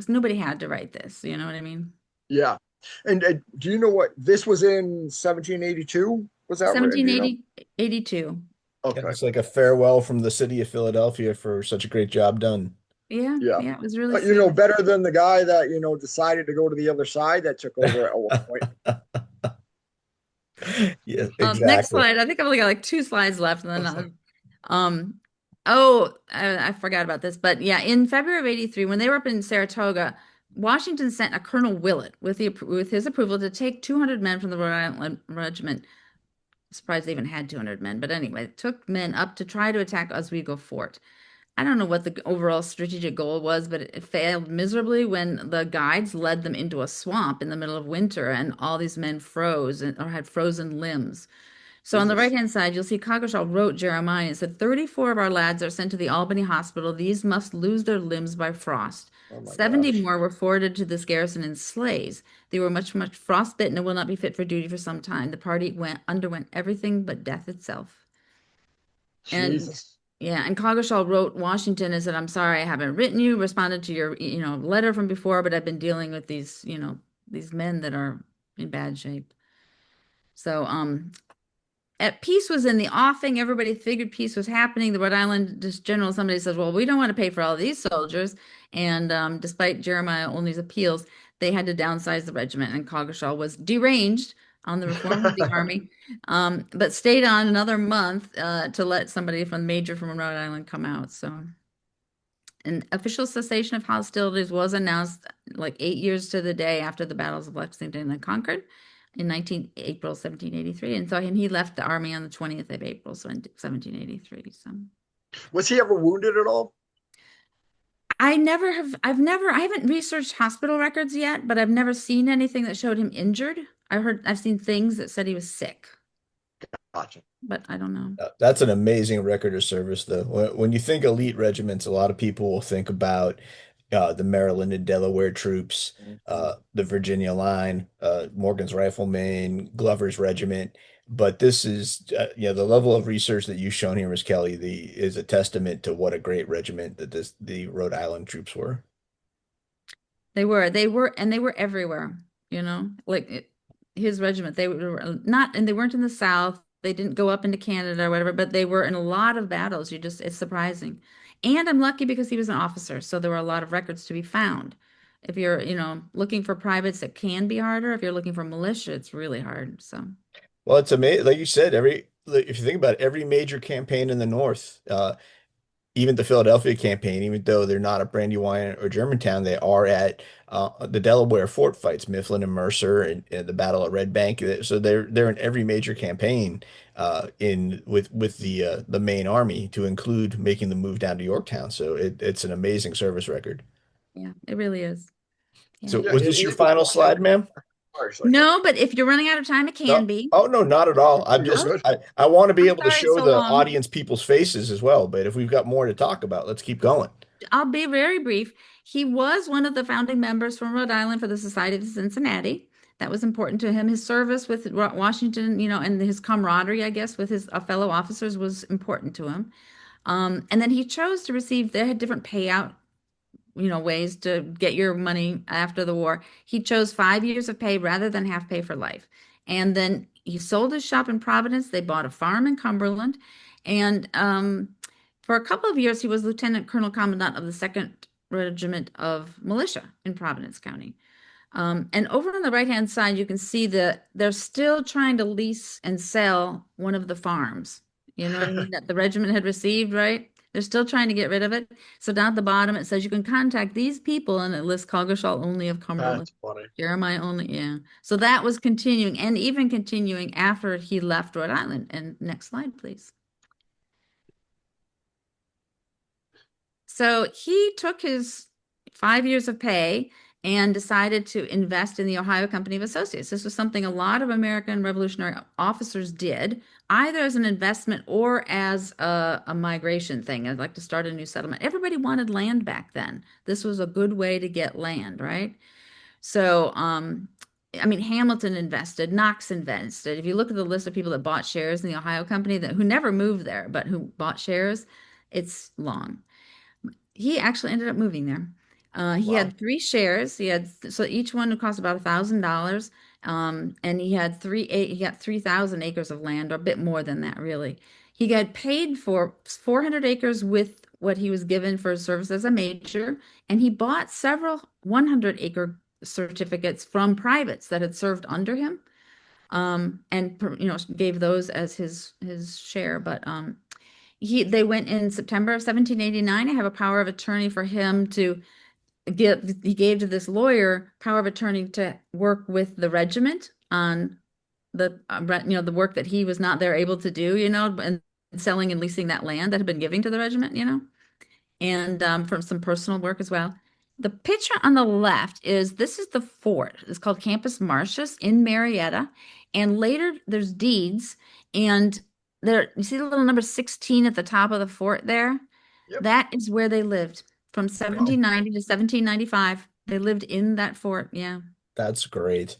S3: nobody had to write this. You know what I mean?
S2: Yeah. And do you know what this was in 1782? Was that
S3: 1782?
S2: Okay.
S4: It's like a farewell from the city of Philadelphia for such a great job done.
S3: Yeah. It was really.
S2: But, better than the guy that decided to go to the other side that took over at one point.
S4: Yeah, exactly.
S3: Next slide. I think I've only got 2 slides left, and then I forgot about this, but in February of '83, when they were up in Saratoga, Washington sent a Colonel Willett with his approval to take 200 men from the Rhode Island Regiment surprised they even had 200 men. But anyway, it took men up to try to attack Oswego Fort. I don't know what the overall strategic goal was, but it failed miserably when the guides led them into a swamp in the middle of winter and all these men froze or had frozen limbs. So on the
S2: Jesus.
S3: right-hand side, you'll see Coggeshall wrote Jeremiah and said, 34 of our lads are sent to the Albany hospital. These must lose their limbs by frost.
S2: Oh my
S3: 70
S2: gosh.
S3: more were forwarded to this garrison in sleighs. They were much frostbitten and will not be fit for duty for some time. The party underwent everything but death itself. And
S2: Jesus.
S3: yeah, and Coggeshall wrote Washington and said, I'm sorry I haven't written you, responded to your, letter from before, but I've been dealing with these, these men that are in bad shape. So, peace was in the offing. Everybody figured peace was happening. The Rhode Island just general, somebody says, well, we don't want to pay for all these soldiers. And despite Jeremiah Olney's appeals, they had to downsize the regiment, and Coggeshall was deranged on the reform of the army, but stayed on another month to let somebody from Major from Rhode Island come out. So an official cessation of hostilities was announced like 8 years to the day after the battles of Lexington and Concord in April 1783. And so he left the army on the 20th of April, so in 1783. So
S2: Was he ever wounded at all?
S3: I haven't researched hospital records yet, but I've never seen anything that showed him injured. I've seen things that said he was sick,
S2: Gotcha.
S3: but I don't know.
S4: That's an amazing record of service, though. When you think elite regiments, a lot of people will think about the Maryland and Delaware troops, the Virginia Line, Morgan's Riflemen, Glover's Regiment. But this is, the level of research that you've shown here, Miss Kelly, is a testament to what a great regiment that the Rhode Island troops were.
S3: They were, and they were everywhere, his regiment. They were not, and they weren't in the South. They didn't go up into Canada or whatever, but they were in a lot of battles. It's surprising. And I'm lucky because he was an officer, so there were a lot of records to be found. If you're, looking for privates, it can be harder. If you're looking for militia, it's really hard. So,
S4: Well, it's amazing. Like you said, if you think about it, every major campaign in the North, even the Philadelphia campaign, even though they're not at Brandywine or Germantown, they are at the Delaware fort fights, Mifflin and Mercer, and the Battle of Red Bank. So they're in every major campaign in with the main army, to include making the move down to Yorktown. So it's an amazing service record.
S3: yeah, it really is. Yeah.
S4: So
S2: Yeah,
S4: was
S2: it
S4: this your
S2: is
S4: final
S2: awesome.
S4: slide, ma'am?
S2: Sorry, sorry.
S3: No, but if you're running out of time, it can
S4: No.
S3: be.
S4: Oh, no, not at all. I'm
S2: You're
S4: just
S2: good.
S4: I want to be
S3: I'm
S4: able to
S3: sorry it's
S4: show
S3: so
S4: the
S3: long.
S4: audience people's faces as well. But if we've got more to talk about, let's keep going.
S3: I'll be very brief. He was one of the founding members from Rhode Island for the Society of Cincinnati. That was important to him. His service with Washington, and his camaraderie, I guess, with his fellow officers was important to him. And then he chose to receive, they had different payout, ways to get your money after the war. He chose 5 years of pay rather than half pay for life. And then he sold his shop in Providence. They bought a farm in Cumberland. And for a couple of years, he was Lieutenant Colonel Commandant of the 2nd Regiment of Militia in Providence County. And over on the right-hand side, you can see that they're still trying to lease and sell one of the farms, you know what I mean, that the regiment had received, right? They're still trying to get rid of it. So down at the bottom, it says you can contact these people, and it lists Coggeshall Olney of Cumberland.
S2: That's funny.
S3: Jeremiah Olney, yeah. So that was continuing, and even continuing after he left Rhode Island. And next slide, please. So he took his 5 years of pay and decided to invest in the Ohio Company of Associates. This was something a lot of American Revolutionary officers did, either as an investment or as a migration thing. I'd like to start a new settlement. Everybody wanted land back then. This was a good way to get land, right? So, Hamilton invested, Knox invested. If you look at the list of people that bought shares in the Ohio Company who never moved there, but who bought shares, it's long. He actually ended up moving there. He had 3 shares. So each one would cost about $1,000. And he got 3,000 acres of land, or a bit more than that, really. He got paid for 400 acres with what he was given for his service as a major, and he bought several 100-acre certificates from privates that had served under him, and gave those as his share. But they went in September of 1789. I have a power of attorney for him to he gave to this lawyer power of attorney to work with the regiment on the work that he was not there able to do, and selling and leasing that land that had been given to the regiment, and from some personal work as well. The picture on the left this is the fort. It's called Campus Martius in Marietta. And later there's deeds. And there, you see the little number 16 at the top of the fort there?
S2: Yep.
S3: That is where they lived from
S2: Wow.
S3: 1790 to 1795. They lived in that fort. Yeah.
S4: That's great.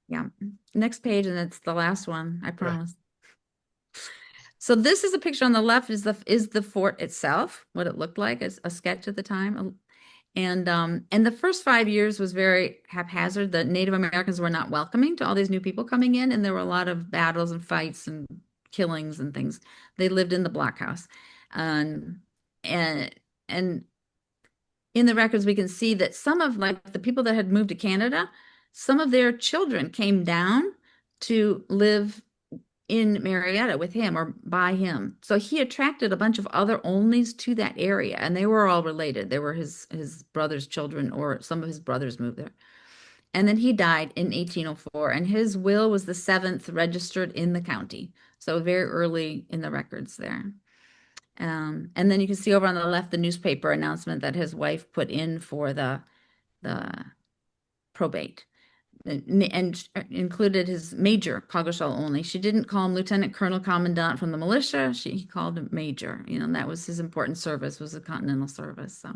S3: Yeah. Next page, and it's the last one, I promise. So this is a picture on the left is the fort itself, what it looked like as a sketch at the time. And the first 5 years was very haphazard. The Native Americans were not welcoming to all these new people coming in, and there were a lot of battles and fights and killings and things. They lived in the blockhouse. And in the records we can see that some of like the people that had moved to Canada, some of their children came down to live in Marietta with him or by him. So he attracted a bunch of other Olneys to that area, and they were all related. They were his brother's children, or some of his brothers moved there. And then he died in 1804, and his will was the 7th registered in the county. So very early in the records there. And then you can see over on the left the newspaper announcement that his wife put in for the probate. And included his Major Coggeshall Olney. She didn't call him Lieutenant Colonel Commandant from the militia. He called him Major. And that was his important service, was the Continental service. So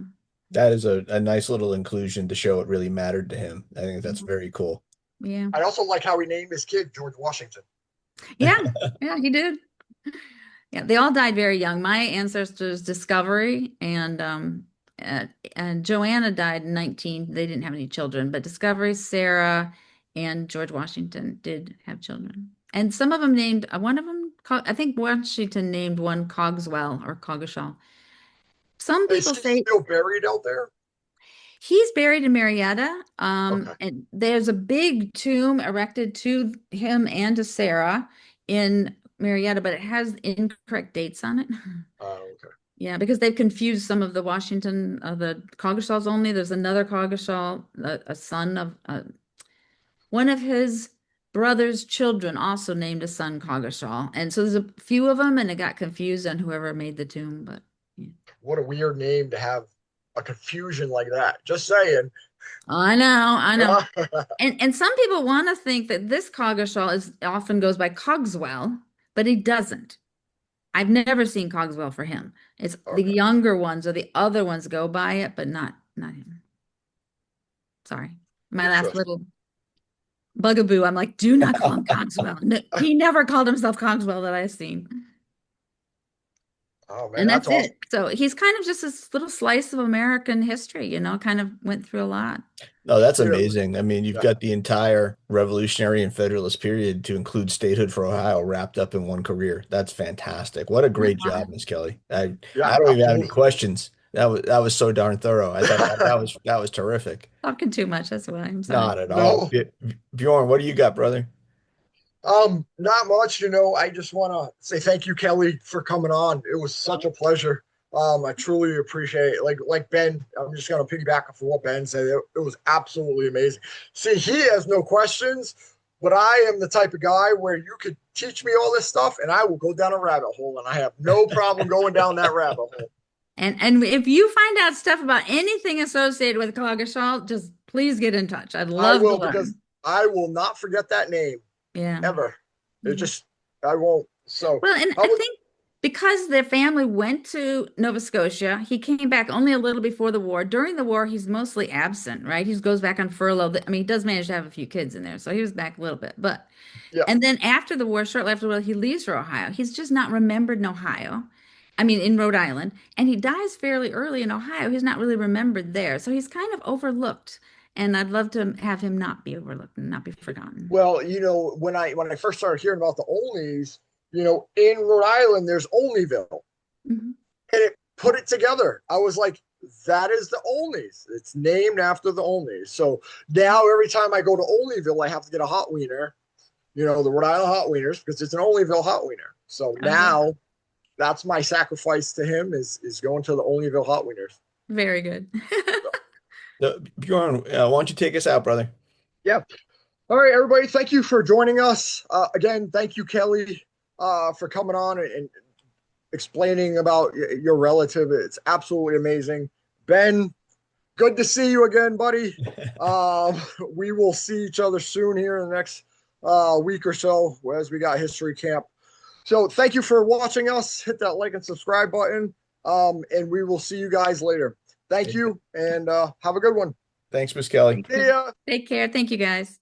S4: that is a nice little inclusion to show it really mattered to him. I think that's very cool.
S3: Yeah.
S2: I also like how he named his kid George Washington.
S3: Yeah, he did. Yeah, they all died very young. My ancestors, Discovery and Joanna died in 19. They didn't have any children, but Discovery, Sarah, and George Washington did have children. And some of them named, one of them, I think Washington named one Cogswell or Coggeshall. Some people
S2: Is he
S3: say
S2: still buried out there?
S3: he's buried in Marietta.
S2: Okay.
S3: And there's a big tomb erected to him and to Sarah in Marietta, but it has incorrect dates on it.
S2: Okay.
S3: Yeah, because they've confused some of the Washington, the Coggeshalls only. There's another Coggeshall, a son of one of his brother's children also named a son Coggeshall. And so there's a few of them, and it got confused on whoever made the tomb. But yeah.
S2: What a weird name to have a confusion like that. Just saying.
S3: I know. And some people want to think that this Coggeshall often goes by Cogswell, but he doesn't. I've never seen Cogswell for him. It's the younger ones or the other ones go by it, but not him. Sorry. My last little bugaboo. I'm like, do not call him Cogswell. No, he never called himself Cogswell that I've seen.
S2: Oh man,
S3: And that's
S2: awesome.
S3: it. So he's kind of just this little slice of American history, kind of went through a lot.
S4: No, that's amazing. I mean, you've
S2: Yeah.
S4: got the entire Revolutionary and Federalist period to include statehood for Ohio wrapped up in one career. That's fantastic. What a great job, Miss Kelly. I
S2: Yeah,
S4: don't even have any
S2: absolutely.
S4: questions. That was so darn thorough. I thought that was terrific.
S3: Talking too much, that's why I'm sorry.
S4: Not at all.
S2: No.
S4: Bjorn, what do you got, brother?
S2: Not much, I just want to say thank you, Kelly, for coming on. It was such a pleasure. I truly appreciate it. Like Ben, I'm just going to piggyback off of what Ben said. It was absolutely amazing. See, he has no questions, but I am the type of guy where you could teach me all this stuff and I will go down a rabbit hole, and I have no problem going down that rabbit hole.
S3: And if you find out stuff about anything associated with Coggeshall, just please get in touch. I'd love to learn.
S2: Because I will not forget that name.
S3: Yeah.
S2: Ever. I won't. So
S3: well, and I think because their family went to Nova Scotia, he came back only a little before the war. During the war, he's mostly absent, right? He goes back on furlough. I mean, he does manage to have a few kids in there, so he was back a little bit. But and then after the war, shortly after the war, he leaves for Ohio. He's just not remembered in Ohio. I mean, in Rhode Island, and he dies fairly early in Ohio. He's not really remembered there, so he's kind of overlooked. And I'd love to have him not be overlooked and not be forgotten.
S2: Well, when I first started hearing about the Olneys, in Rhode Island, there's Olneyville.
S3: Mm-hmm.
S2: And it put it together. I was like, that is the Olneys. It's named after the Olneys. So now every time I go to Olneyville, I have to get a hot wiener, the Rhode Island hot wieners, because it's an Olneyville hot wiener. So now that's my sacrifice to him is going to the Olneyville hot wieners.
S3: Very good.
S4: Bjorn, why don't you take us out, brother?
S2: Yeah. All right, everybody. Thank you for joining us. Again, thank you, Kelly, for coming on and explaining about your relative. It's absolutely amazing. Ben, good to see you again, buddy. We will see each other soon here in the next week or so as we got history camp. So thank you for watching us. Hit that like and subscribe button. And we will see you guys later. Thank you, and have a good one.
S4: Thanks, Miss Kelly.
S2: See ya.
S3: Take care. Thank you, guys.